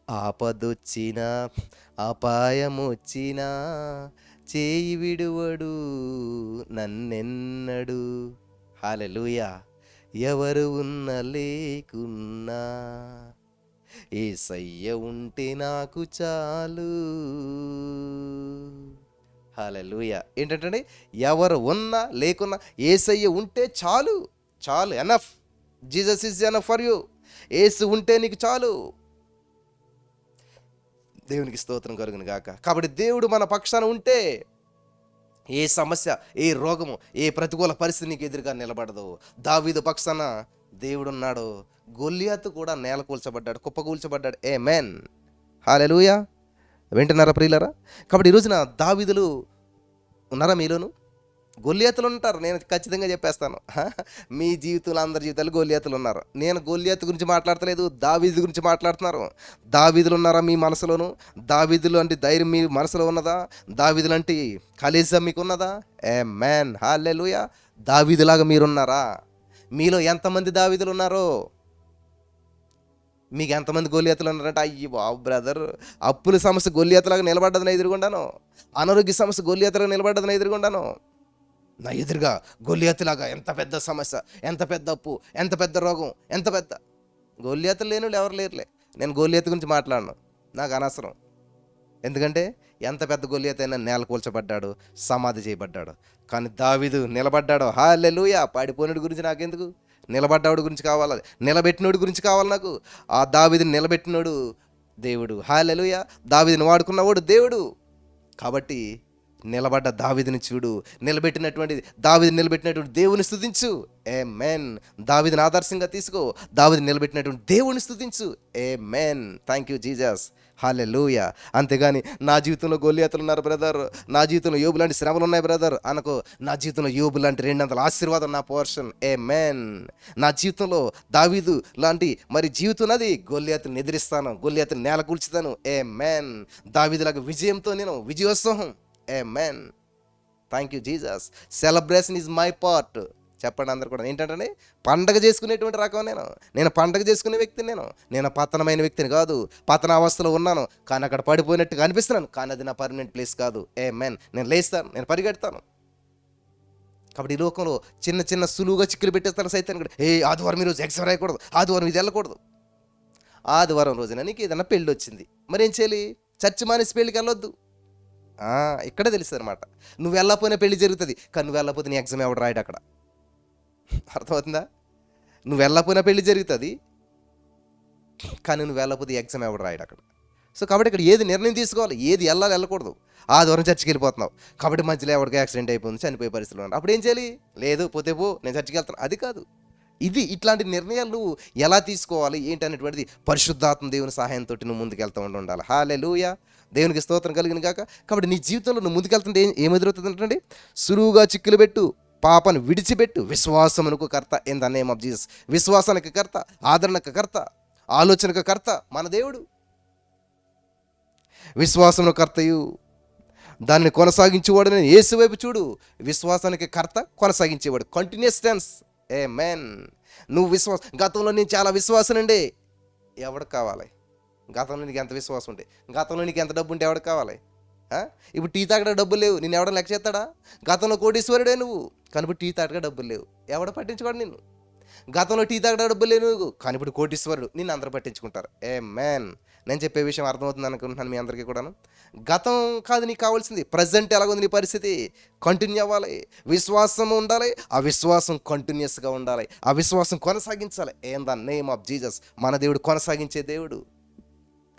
ఆపదొచ్చినా అపాయమొచ్చినా చేయి విడువడు నన్నెన్నడు. హల్లెలూయా. ఎవరు ఉన్న లేకున్నా యేసయ్య ఉంటే నాకు చాలు. హల్లెలూయా. ఏంటంటే ఎవరు ఉన్నా లేకున్నా యేసయ్య ఉంటే చాలు, చాలు. Enough. Jesus is enough for you. యేసు ఉంటే నీకు చాలు. దేవునికి స్తోత్రం కలుగును గాక. కాబట్టి దేవుడు మన పక్షాన ఉంటే ఏ సమస్య, ఏ రోగము, ఏ ప్రతికూల పరిస్థితి నీకు ఎదురుగా నిలబడదు. దావీదు పక్షాన దేవుడున్నాడు. గొల్లియాతు కూడా నేల కూల్చబడ్డాడు, కుప్పకూల్చబడ్డాడు. ఆమేన్. హల్లెలూయా. వింటున్నారా ప్రియులారా? కాబట్టి ఈరోజున దావీదులు ఉన్నారా మీలోను? గొల్లియాతులు ఉంటారు. నేను ఖచ్చితంగా చెప్పేస్తాను. మీ జీవితంలో, అందరి జీవితాలు గొల్లియాతులు ఉన్నారు. నేను గొల్లియాతు గురించి మాట్లాడతలేదు, దావీదు గురించి మాట్లాడుతున్నారు. దావీదులు ఉన్నారా మీ మనసులోను? దావీదులు అంటే ధైర్యం మీ మనసులో ఉన్నదా? దావీదులు అంటే కలేజా మీకు ఉన్నదా? ఆమేన్. హల్లెలూయా. దావీదులాగా మీరున్నారా? మీలో ఎంతమంది దావీదులు ఉన్నారో? మీకు ఎంతమంది గొల్లియాతులు ఉన్నారంటే, అయ్యి బాబు బ్రదర్, అప్పుల సమస్య గొల్లియాతులాగా నిలబడ్డది నా ఎదురుగుండాను, అనారోగ్య సమస్య గొల్లియాతులాగా నిలబడ్డది నా ఎదురుగుండాను. నా ఎదురుగా గొల్లియాతులాగా ఎంత పెద్ద సమస్య, ఎంత పెద్ద అప్పు, ఎంత పెద్ద రోగం, ఎంత పెద్ద. గొల్లియాతులు లేని వాళ్ళు ఎవరు లేరులే. నేను గొల్లియాతు గురించి మాట్లాడను, నాకు అనవసరం. ఎందుకంటే ఎంత పెద్ద గొల్లియాతు అయినా నేల కూల్చబడ్డాడు, సమాధి చేయబడ్డాడు. కానీ దావీదు నిలబడ్డాడు. హల్లెలూయా. పాడిపోయినోడి గురించి నాకెందుకు? నిలబడ్డాడు గురించి కావాలి, నిలబెట్టినోడి గురించి కావాలి నాకు. ఆ దావీదుని నిలబెట్టినోడు దేవుడు. హల్లెలూయా. దావీదుని వాడుకున్నవాడు దేవుడు. కాబట్టి నిలబడ్డ దావీదుని చూడు, దావీదుని నిలబెట్టినటువంటి దేవుని స్తుతించు. ఆమేన్. దావీదుని ఆదర్శంగా తీసుకో, దావీదుని నిలబెట్టినటువంటి దేవుని స్తుతించు. ఆమేన్. Thank you Jesus. హల్లెలూయా. అంతేగాని నా జీవితంలో గొల్లియాతులు ఉన్నారు బ్రదర్, నా జీవితంలో యోబు లాంటి శ్రమలు ఉన్నాయి బ్రదర్ అనుకో. నా జీవితంలో యోబు లాంటి 200 ఆశీర్వాదం నా పోర్షన్. ఆమేన్. నా జీవితంలో దావీదు లాంటి మరి జీవితం ఉన్నది. గొల్లియాతుని ఎదిరిస్తాను, గొల్లియాతుని నేల కూల్చుతాను. ఆమేన్. దావీదులాగా విజయంతో నేను విజయోత్సవం. ఆమేన్. Thank you Jesus. Celebration is my part. చెప్పండి అందరు కూడా. ఏంటంటే పండగ చేసుకునేటువంటి రకం నేను పండగ చేసుకునే వ్యక్తిని. నేను పతనమైన వ్యక్తిని కాదు. పతనావస్థలో ఉన్నాను, కానీ అక్కడ పడిపోయినట్టుగా అనిపిస్తున్నాను, కానీ అది నా పర్మనెంట్ ప్లేస్ కాదు. ఆమేన్. నేను లేస్తాను, నేను పరిగెడతాను. కాబట్టి ఈ లోకంలో చిన్న చిన్న సులువుగా చిక్కులు పెట్టేస్తాను సైతాన్ని కూడా. ఆదివారం ఈరోజు ఎగ్జామ్ రాయకూడదు, ఆదివారం ఇది వెళ్ళకూడదు. ఆదివారం రోజున నీకు ఏదైనా పెళ్ళి వచ్చింది, మరి ఏం చేయాలి? చర్చి మానేసి పెళ్ళికి వెళ్ళొద్దు. ఇక్కడే తెలుస్తుంది అనమాట. నువ్వు వెళ్ళకపోయినా పెళ్లి జరుగుతుంది, కానీ నువ్వు వెళ్ళకపోతే నీ ఎగ్జామ్ ఎవడు రాయడు అక్కడ. అర్థమవుతుందా? నువ్వు వెళ్ళకపోయినా పెళ్లి జరుగుతుంది, కానీ నువ్వు వెళ్ళకపోతే ఎగ్జామ్ ఎవడు రాయడు అక్కడ. సో కాబట్టి ఇక్కడ ఏది నిర్ణయం తీసుకోవాలి, ఏది వెళ్ళకూడదు. ఆదివారం చర్చికి వెళ్ళిపోతున్నావు, కాబట్టి మధ్యలో ఎవరికి యాక్సిడెంట్ అయిపోయింది, చనిపోయే పరిస్థితులు ఉన్నాయి, అప్పుడు ఏం చేయాలి? లేదు పోతే పో, నేను చర్చికి వెళ్తాను. అది కాదు. ఇట్లాంటి నిర్ణయాలు నువ్వు ఎలా తీసుకోవాలి ఏంటనేటువంటిది పరిశుద్ధాత్మ దేవుని సహాయంతో నువ్వు ముందుకెళ్తూ ఉండాలి. హల్లెలూయా. దేవునికి స్తోత్రం కలిగిన గాక. కాబట్టి నీ జీవితంలో నువ్వు ముందుకెళ్తుంటే ఏమెదురవుతుంది అంటే, సులువుగా చిక్కులు పెట్టు, పాపను విడిచిపెట్టు, విశ్వాసమునకు కర్త in the name of Jesus. విశ్వాసానికి కర్త, ఆదరణకు కర్త, ఆలోచనకు కర్త మన దేవుడు. విశ్వాసమును కర్తయు దాన్ని కొనసాగించేవాడు నేను యేసు వైపు చూడు. విశ్వాసానికి కర్త, కొనసాగించేవాడు. Continuous tense. ఆమేన్. నువ్వు గతంలో నేను చాలా విశ్వాసనండి. ఎవడికి కావాలి? గతంలో నీకు ఎంత విశ్వాసం ఉంటే, గతంలో నీకు ఎంత డబ్బు ఉంటే ఎవడికి కావాలి? ఆ? ఇప్పుడు టీ తాగడానికి డబ్బులు లేవు, నిన్ను ఎవడ లెక్క చేస్తాడా? గతంలో కోటీశ్వరుడే నువ్వు, కానీ ఇప్పుడు టీ తాగడానికి డబ్బులు లేవు, ఎవడ పట్టించుకోడు నిన్ను. గతంలో టీ తాగడానికి డబ్బులు లేవు నువ్వు, కానీ ఇప్పుడు కోటీశ్వరుడు, నిన్ను అందరూ పట్టించుకుంటారు. మ్యాన్, నేను చెప్పే విషయం అర్థమవుతుంది అనుకుంటున్నాను మీ అందరికీ కూడాను. గతం కాదు నీకు కావాల్సింది, ప్రజెంట్ ఎలాగుంది నీ పరిస్థితి, కంటిన్యూ అవ్వాలి, విశ్వాసం ఉండాలి, ఆ విశ్వాసం కంటిన్యూస్గా ఉండాలి, ఆ విశ్వాసం కొనసాగించాలి. In the name of Jesus. మన దేవుడు కొనసాగించే దేవుడు.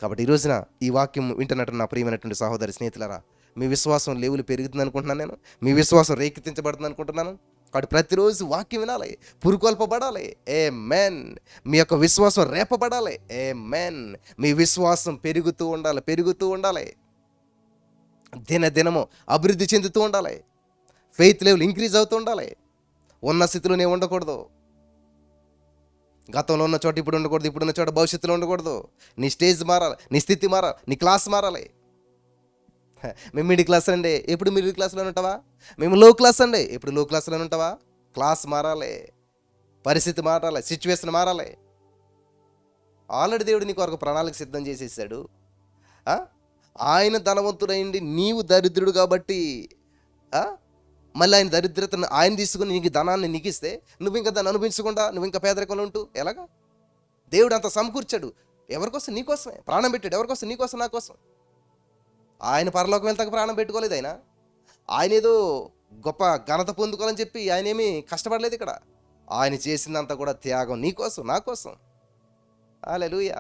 కాబట్టి ఈ రోజున ఈ వాక్యం వింటున్నట్టు నా ప్రియమైనటువంటి సహోదరి స్నేహితులారా, మీ విశ్వాసం లెవెల్ పెరుగుతుంది అనుకుంటున్నాను నేను, మీ విశ్వాసం రేకెత్తించబడుతుంది అనుకుంటున్నాను. కాబట్టి ప్రతిరోజు వాక్యం వినాలి, పురుకొల్పబడాలి. ఆమేన్. మీ యొక్క విశ్వాసం రేపబడాలి. ఆమేన్. మీ విశ్వాసం పెరుగుతూ ఉండాలి, పెరుగుతూ ఉండాలి, దినదినము అభివృద్ధి చెందుతూ ఉండాలి, ఫెయిత్ లెవెల్ ఇంక్రీజ్ అవుతూ ఉండాలి. ఉన్న స్థితిలోనే ఉండకూడదు. గతంలో ఉన్న చోట ఇప్పుడు ఉండకూడదు, ఇప్పుడున్న చోట భవిష్యత్తులో ఉండకూడదు. నీ స్టేజ్ మారాలి, నీ స్థితి మారాలి, నీ క్లాస్ మారాలి. మేము మిడిల్ క్లాస్ అండి, ఎప్పుడు మిడిల్ క్లాస్లో ఉంటావా? మేము లో క్లాస్ అండి, ఎప్పుడు లో క్లాస్లో ఉంటావా? క్లాస్ మారాలి, పరిస్థితి మారాలి, సిచ్యువేషన్ మారాలి. ఆల్రెడీ దేవుడు నీకు ఒక ప్రణాళిక సిద్ధం చేసేసాడు. ఆయన ధనవంతుడైంది, నీవు దరిద్రుడు కాబట్టి మళ్ళీ ఆయన దరిద్రతను ఆయన తీసుకుని నీకు ధనాన్ని నీకు ఇస్తే నువ్వు ఇంకా దాన్ని అనుభవించకుండా నువ్వు ఇంకా పేదరికంలో ఉంటూ ఎలాగా? దేవుడు అంత సమకూర్చాడు ఎవరికోసం? నీకోసమే ప్రాణం పెట్టాడు. ఎవరికోసం? నీకోసం, నా కోసం. ఆయన పరలోకం వెళ్తాక ప్రాణం పెట్టుకోలేదు. ఆయన ఏదో గొప్ప ఘనత పొందుకోవాలని చెప్పి ఆయన ఏమీ కష్టపడలేదు ఇక్కడ. ఆయన చేసిందంతా కూడా త్యాగం, నీకోసం, నా కోసం. హల్లెలూయా.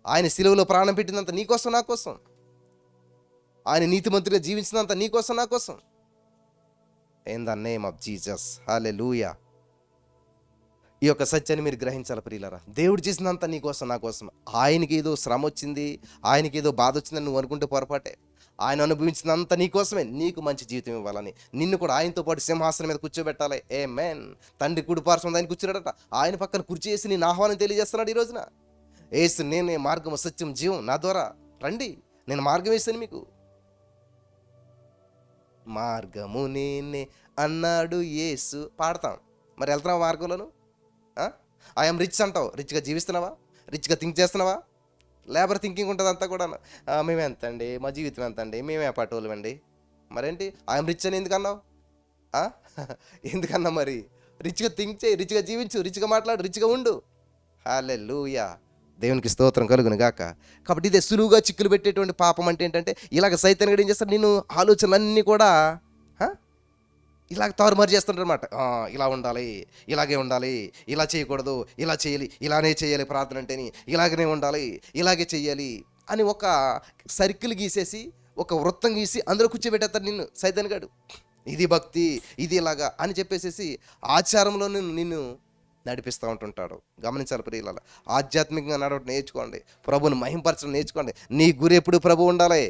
ఆయన సిలువలో ప్రాణం పెట్టినంత నీకోసం, నా కోసం. ఆయన నీతిమంతుడిగా జీవించినంత నీకోసం, నా కోసం. In the name of Jesus. హల్లెలూయా. ఈ యొక్క సత్యాన్ని మీరు గ్రహించాలి ప్రియులారా. దేవుడు చేసినంత నీ కోసం, నా కోసం. ఆయనకి ఏదో శ్రమ వచ్చింది, ఆయనకి ఏదో బాధ వచ్చిందని నువ్వు అనుకుంటే పొరపాటే. ఆయన అనుభవించినంత నీ కోసమే, నీకు మంచి జీవితం ఇవ్వాలని, నిన్ను కూడా ఆయనతో పాటు సింహాసనం మీద కూర్చోబెట్టాలి. ఆమేన్. తండ్రి కుడి పార్శ్వం ఆయన కూర్చున్నాడట, ఆయన పక్కన కుర్చీ వేసి నేను ఆహ్వానం తెలియజేస్తున్నాడు ఈ రోజున. యేసు నేనే మార్గము, సత్యం, జీవం, నా ద్వారా రండి, నేను మార్గం వేసాను మీకు. మార్గము నేనే అన్నాడు యేసు. పాడతాం, మరి వెళ్తున్నావా మార్గంలోను? ఐఎమ్ రిచ్ అంటావు, రిచ్గా జీవిస్తున్నావా? రిచ్గా థింక్ చేస్తున్నావా? లేబర్ థింకింగ్ ఉంటుంది అంతా కూడా. మేము ఎంత అండి, మా జీవితం ఎంత అండి, మేమే పాటోళ్ళు అండి. మరేంటి ఐఎమ్ రిచ్ అని ఎందుకన్నావు? ఎందుకన్నా? మరి రిచ్గా థింక్ చేయి, రిచ్గా జీవించు, రిచ్గా మాట్లాడు, రిచ్గా ఉండు. హల్లెలూయా. దేవునికి స్తోత్రం కలుగును గాక. కాబట్టి ఇదే సులువుగా చిక్కులు పెట్టేటువంటి పాపం అంటే ఏంటంటే, ఇలాగ సైతాన్ గడు ఏం చేస్తాడు, నేను ఆలోచనలన్నీ కూడా ఇలాగ తారుమారు చేస్తుంటారు అనమాట. ఇలా ఉండాలి, ఇలాగే ఉండాలి, ఇలా చేయకూడదు, ఇలా చేయాలి, ఇలానే చేయాలి, ప్రార్థన అంటేని ఇలాగనే ఉండాలి, ఇలాగే చెయ్యాలి అని ఒక సర్కిల్ గీసేసి, ఒక వృత్తం గీసి అందులో కూర్చోబెట్టేస్తాడు నిన్ను సైతాన్ గడు. ఇది భక్తి, ఇది ఇలాగా అని చెప్పేసేసి ఆచారంలో నిన్ను నడిపిస్తూ ఉంటుంటాడు. గమనించాలి ప్రియులారా. ఆధ్యాత్మికంగా నడవడం నేర్చుకోండి, ప్రభువుని మహింపరచడం నేర్చుకోండి. నీ గురి ఎప్పుడు ప్రభు ఉండాలి.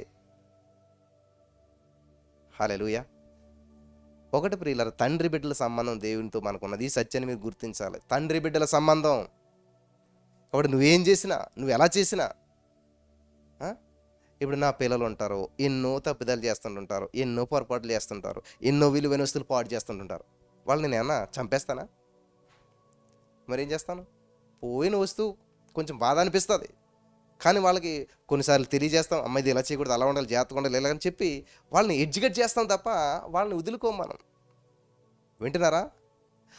హల్లెలూయా. ఒకటి ప్రియులారా, తండ్రి బిడ్డల సంబంధం దేవునితో మనకున్నది. ఈ సత్యాన్ని మీరు గుర్తించాలి. తండ్రి బిడ్డల సంబంధం. కాబట్టి నువ్వేం చేసినా, నువ్వు ఎలా చేసినా, ఇప్పుడు నా పిల్లలు ఉంటారు, ఎన్నో తప్పిదాలు చేస్తుంటుంటారు, ఎన్నో పొరపాట్లు చేస్తుంటారు, ఎన్నో విలువైన వస్తువులు పాడు చేస్తుంటుంటారు. వాళ్ళని నేను ఏమన్నా చంపేస్తానా? మరేం చేస్తాను? పోయిన వస్తువు కొంచెం బాధ అనిపిస్తుంది, కానీ వాళ్ళకి కొన్నిసార్లు తెలియజేస్తాం, అమ్మ ఇది ఇలా చేయకూడదు, అలా ఉండాలి, జాగ్రత్తగా ఉండాలి, ఇలా అని చెప్పి వాళ్ళని ఎడ్యుకేట్ చేస్తాం తప్ప వాళ్ళని వదులుకోం మనం. వింటున్నారా?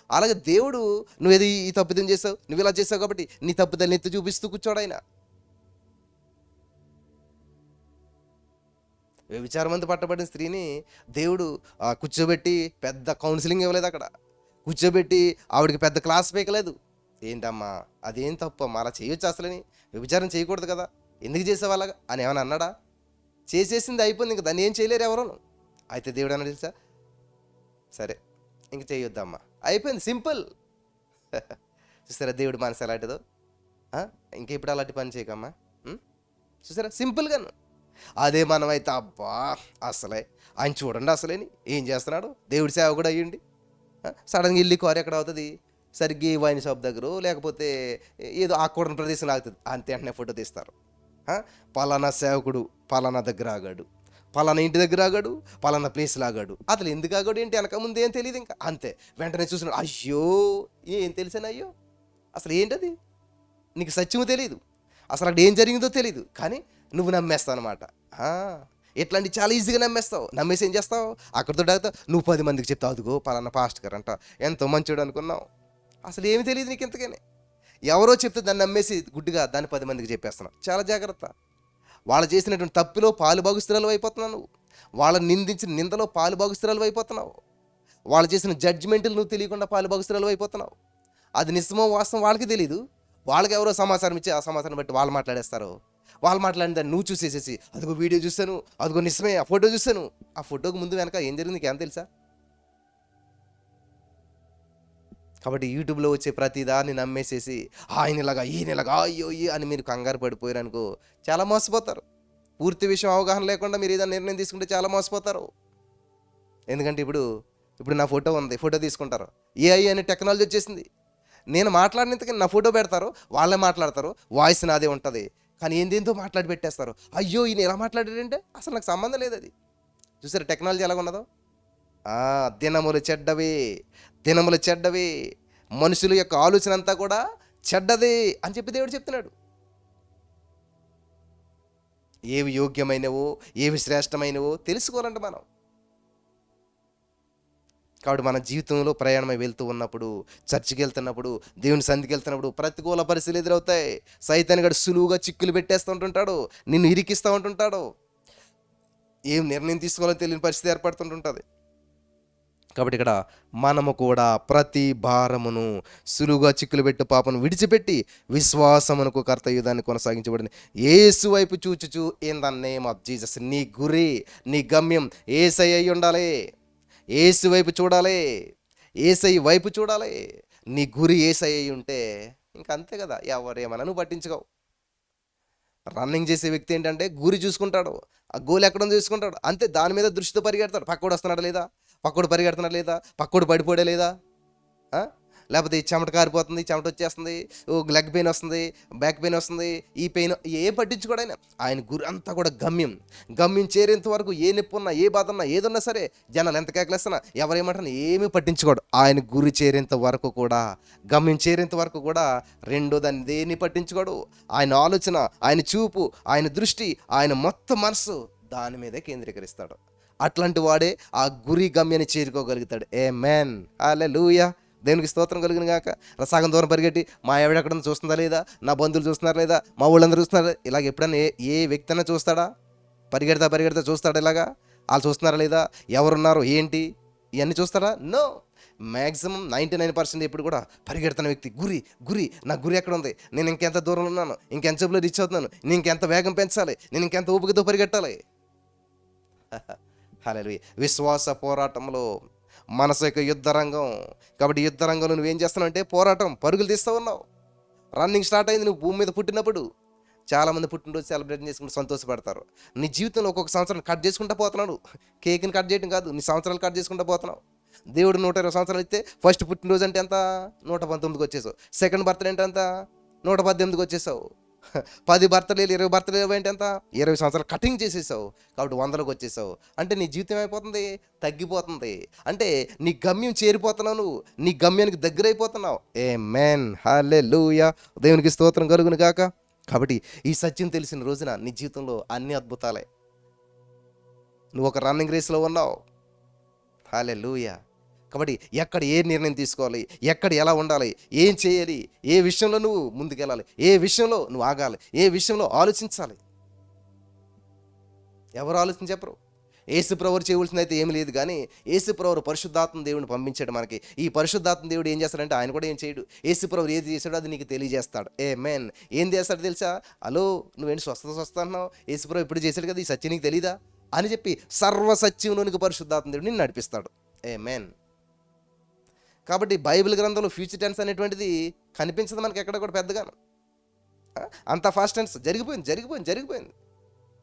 అలాగే దేవుడు నువ్వేది ఈ తప్పిదం చేసావు, నువ్వు ఇలా చేసావు కాబట్టి నీ తప్పుదల్ని ఎత్తి చూపిస్తూ కూర్చోడు ఆయన. వ్యభిచారమందు పట్టబడిన స్త్రీని దేవుడు కూర్చోబెట్టి పెద్ద కౌన్సిలింగ్ ఇవ్వలేదు అక్కడ. కూర్చోబెట్టి ఆవిడకి పెద్ద క్లాస్ పీకలేదు. ఏంటమ్మా అదేం తప్పు అమ్మా, అలా చేయొచ్చు, అసలని వ్యభిచారం చేయకూడదు కదా, ఎందుకు చేసావు అలాగా అని ఏమైనా అన్నాడా? చేసేసింది అయిపోయింది, ఇంక దాన్ని ఏం చేయలేరు ఎవరు. అయితే దేవుడు అన్నాడు తెలుసా, సరే ఇంక చేయొద్దమ్మా, అయిపోయింది, సింపుల్. చూసారా దేవుడు మనసు ఎలాంటిదో? ఇంక ఇప్పుడు అలాంటి పని చేయకమ్మా. చూసారా సింపుల్గాను. అదే మనమైతే అబ్బా అసలే ఆయన చూడండి అసలేని ఏం చేస్తున్నాడు, దేవుడి సేవ కూడా అయ్యండి. సడన్గా ఇల్లు కారు ఎక్కడ అవుతుంది, సరిగ్గా వైన్ షాప్ దగ్గర లేకపోతే ఏదో ఆకూడని ప్రదేశం ఆగుతుంది, అంతే వెంటనే ఫోటో తీస్తారు. పలానా సేవకుడు పలానా దగ్గర ఆగాడు, పలానా ఇంటి దగ్గర ఆగాడు, పలానా ప్లేస్లో ఆగాడు. అసలు ఎందుకు ఆగాడు ఏంటి వెనక ముందు ఏం తెలియదు, ఇంకా అంతే. వెంటనే చూసినాడు, అయ్యో ఏం తెలిసాను, అయ్యో అసలు ఏంటది, నీకు సత్యము తెలియదు, అసలు అక్కడ ఏం జరిగిందో తెలియదు, కానీ నువ్వు నమ్మేస్తావు అనమాట. ఇట్లాంటి చాలా ఈజీగా నమ్మేస్తావు. నమ్మేసి ఏం చేస్తావు, అక్కడితో డాగుతావు, నువ్వు 10 మందికి చెప్తావు, అదిగో పలానా పాస్ట్ గారు అంట ఎంతో మంచోడు అనుకున్నావు, అసలు ఏమి తెలియదు నీకు ఇంతకనే. ఎవరో చెప్తే దాన్ని నమ్మేసి గుడ్డిగా దాన్ని 10 మందికి చెప్పేస్తున్నావు. చాలా జాగ్రత్త. వాళ్ళు చేసినటువంటి తప్పులో పాలు భాగస్తురాలు అయిపోతున్నావు నువ్వు. వాళ్ళని నిందించిన నిందలో పాలు భాగస్తురాలు అయిపోతున్నావు. వాళ్ళు చేసిన జడ్జిమెంట్లు నువ్వు తెలియకుండా పాలు భాగస్తురాలు అయిపోతున్నావు. అది నిజమో వాస్తవం వాళ్ళకి తెలీదు. వాళ్ళకి ఎవరో సమాచారం ఇచ్చి ఆ సమాచారం బట్టి వాళ్ళు మాట్లాడేస్తారు. వాళ్ళు మాట్లాడిన దాన్ని నువ్వు చూసేసేసి, అదిగో వీడియో చూశాను, అదిగో నిజమే, ఆ ఫోటో చూశాను. ఆ ఫోటోకి ముందు వెనక ఏం జరిగింది నీకు ఏం తెలుసా? కాబట్టి యూట్యూబ్లో వచ్చే ప్రతిదాన్ని నమ్మేసేసి ఆయన ఇలాగా ఈయన ఇలాగా అయ్యో అని మీరు కంగారు పడిపోయారు అనుకో, చాలా మోసపోతారు. పూర్తి విషయం అవగాహన లేకుండా మీరు ఏదైనా నిర్ణయం తీసుకుంటే చాలా మోసపోతారు. ఎందుకంటే ఇప్పుడు నా ఫోటో ఉంది, ఫోటో తీసుకుంటారు. ఏఐ అనే టెక్నాలజీ వచ్చేసింది. నేను మాట్లాడినంతకీ నా ఫోటో పెడతారు, వాళ్ళే మాట్లాడతారు, వాయిస్ నాదే ఉంటుంది, కానీ ఏందేంతో మాట్లాడి పెట్టేస్తారు. అయ్యో ఈయన ఎలా మాట్లాడాడంటే అసలు నాకు సంబంధం లేదు. అది చూసారు టెక్నాలజీ ఎలా ఉన్నదో. దినములు చెడ్డవి, దినములు చెడ్డవి, మనుషుల యొక్క ఆలోచన అంతా కూడా చెడ్డది అని చెప్పి దేవుడు చెప్తున్నాడు. ఏవి యోగ్యమైనవో ఏవి శ్రేష్టమైనవో తెలుసుకోవాలంటే మనం. కాబట్టి మన జీవితంలో ప్రయాణమై వెళ్తూ ఉన్నప్పుడు, చర్చికి వెళ్తున్నప్పుడు, దేవుని సన్నిధికి వెళ్తున్నప్పుడు ప్రతికూల పరిస్థితులు ఎదురవుతాయి. సైతాన్ గడు సులువుగా చిక్కులు పెట్టేస్తూ ఉంటుంటాడు, నిన్ను ఇరికిస్తూ ఉంటుంటాడు. ఏం నిర్ణయం తీసుకోవాలో తెలియని పరిస్థితి ఏర్పడుతుంటుంది. కాబట్టి ఇక్కడ మనము కూడా ప్రతి భారమును సులువుగా చిక్కులు పెట్టు పాపను విడిచిపెట్టి విశ్వాసమునకు కర్తవ్యుదాన్ని కొనసాగించబడింది యేసు వైపు చూచుచు in the name of Jesus. నీ గురి, నీ గమ్యం యేసయ్య అయి ఉండాలి. యేసు వైపు చూడాలి, యేసై వైపు చూడాలి. నీ గురి యేసయ్య అయి ఉంటే ఇంకా అంతే కదా, ఎవరేమన్నా నువ్వు పట్టించుకోవు. రన్నింగ్ చేసే వ్యక్తి ఏంటంటే గురి చూసుకుంటాడు, ఆ గోల్ ఎక్కడో చూసుకుంటాడు, అంతే. దాని మీద దృష్టితో పరిగెడతాడు. పక్కోడు వస్తున్నాడా లేదా, పక్కోడు పరిగెడుతున్నాడు లేదా, పక్కోడు పడిపోడే లేదా, లేకపోతే ఈ చెమట కారిపోతుంది, చెమట వచ్చేస్తుంది, లెగ్ పెయిన్ వస్తుంది, బ్యాక్ పెయిన్ వస్తుంది, ఈ పెయిన్ ఏం పట్టించుకోడు ఆయన. ఆయన గురి అంతా కూడా గమ్యం చేరేంత వరకు ఏ నొప్పి ఉన్నా, ఏ బాధ ఉన్నా, ఏదున్నా సరే, జనాలు ఎంత కేకలేస్తున్నా, ఎవరేమంటున్నా ఏమీ పట్టించుకోడు. ఆయన గురి చేరేంత వరకు కూడా, గమ్యం చేరేంత వరకు కూడా రెండో దాన్ని దేన్ని పట్టించుకోడు. ఆయన ఆలోచన, ఆయన చూపు, ఆయన దృష్టి, ఆయన మొత్తం మనసు దాని మీదే కేంద్రీకరిస్తాడు. అట్లాంటి వాడే ఆ గురి గమ్యాన్ని చేరుకోగలుగుతాడు. ఆమేన్, హల్లెలూయా. దేవునికి స్తోత్రం కలిగిన గాక. సగం దూరం పరిగెట్టి మా ఆవిడ ఎక్కడ చూస్తుందా లేదా, నా బంధువులు చూస్తున్నారా లేదా, మా ఊళ్ళందరూ చూస్తున్నారా, ఇలాగ ఎప్పుడన్నా ఏ వ్యక్తి అయినా చూస్తాడా? పరిగెడతా చూస్తాడా ఇలాగా? వాళ్ళు చూస్తున్నారా లేదా, ఎవరున్నారు ఏంటి, ఇవన్నీ చూస్తాడా? నో. మ్యాక్సిమం 99% ఎప్పుడు కూడా పరిగెడుతున్న వ్యక్తి గురి, నా గురి ఎక్కడ ఉంది, నేను ఇంకెంత దూరంలో ఉన్నాను, ఇంకెంత సేపులో రీచ్ అవుతున్నాను, నేను ఇంకెంత వేగం పెంచాలి, నేను ఇంకెంత ఊపికతో పరిగెట్టాలి. హల్లెలూయా. విశ్వాస పోరాటంలో మనసు యొక్క యుద్ధ రంగం. కాబట్టి యుద్ధ రంగంలో నువ్వేం చేస్తున్నావు అంటే పోరాటం, పరుగులు తీస్తూ ఉన్నావు. రన్నింగ్ స్టార్ట్ అయింది నువ్వు భూమి మీద పుట్టినప్పుడు. చాలామంది పుట్టినరోజు సెలబ్రేట్ చేసుకుంటూ సంతోషపడతారు. నీ జీవితంలో ఒక్కొక్క సంవత్సరం కట్ చేసుకుంటూ పోతున్నాడు. కేక్ని కట్ చేయడం కాదు, నీ సంవత్సరాలు కట్ చేసుకుంటూ పోతున్నావు. దేవుడు 120 సంవత్సరాలు ఇస్తే ఫస్ట్ పుట్టినరోజు అంటే ఎంత, 119కి వచ్చేసావు. సెకండ్ బర్త్డే అంటే ఎంత, 118కి వచ్చేసావు. 10 బర్త్డేలు 20 బర్త్డేలు అంటే ఎంత, 20 సంవత్సరాలు కటింగ్ చేసేసావు. కాబట్టి 100లకు వచ్చేసావు. అంటే నీ జీవితం ఏమైపోతుంది, తగ్గిపోతుంది. అంటే నీ గమ్యం చేరిపోతున్నావు, నువ్వు నీ గమ్యానికి దగ్గర అయిపోతున్నావు. ఆమేన్, హల్లెలూయా. దేవునికి స్తోత్రం కలుగును గాక. కాబట్టి ఈ సత్యం తెలిసిన రోజున నీ జీవితంలో అన్ని అద్భుతాలే. నువ్వు ఒక రన్నింగ్ రేస్లో ఉన్నావు. హల్లెలూయా. కాబట్టి ఎక్కడ ఏ నిర్ణయం తీసుకోవాలి, ఎక్కడ ఎలా ఉండాలి, ఏం చేయాలి, ఏ విషయంలో నువ్వు ముందుకెళ్ళాలి, ఏ విషయంలో నువ్వు ఆగాలి, ఏ విషయంలో ఆలోచించాలి. ఎవరు ఆలోచన చెప్పరు. యేసు ప్రభువు చేయవలసింది అయితే ఏమి లేదు, కానీ యేసు ప్రభువు పరిశుద్ధాత్మ దేవుడిని పంపించాడు మనకి. ఈ పరిశుద్ధాత్మ దేవుడు ఏం చేస్తాడంటే ఆయన కూడా ఏం చేయడు. యేసు ప్రభువు ఏది చేశాడో అది నీకు తెలియజేస్తాడు. ఆమేన్. ఏం చేస్తాడు తెలుసా? హలో, నువ్వేంటి స్వస్థత అంటున్నావు, యేసు ప్రభు ఇప్పుడు చేశాడు కదా, ఈ సత్యం నీకు తెలీదా అని చెప్పి సర్వసత్యంలోనికి పరిశుద్ధాత్మ దేవుడు నిన్ను నడిపిస్తాడు. ఆమేన్. కాబట్టి బైబిల్ గ్రంథంలో ఫ్యూచర్ టెన్స్ అనేటువంటిది కనిపించదు మనకి ఎక్కడ కూడా పెద్దగాను. అంత ఫాస్ట్ టెన్స్ జరిగిపోయింది.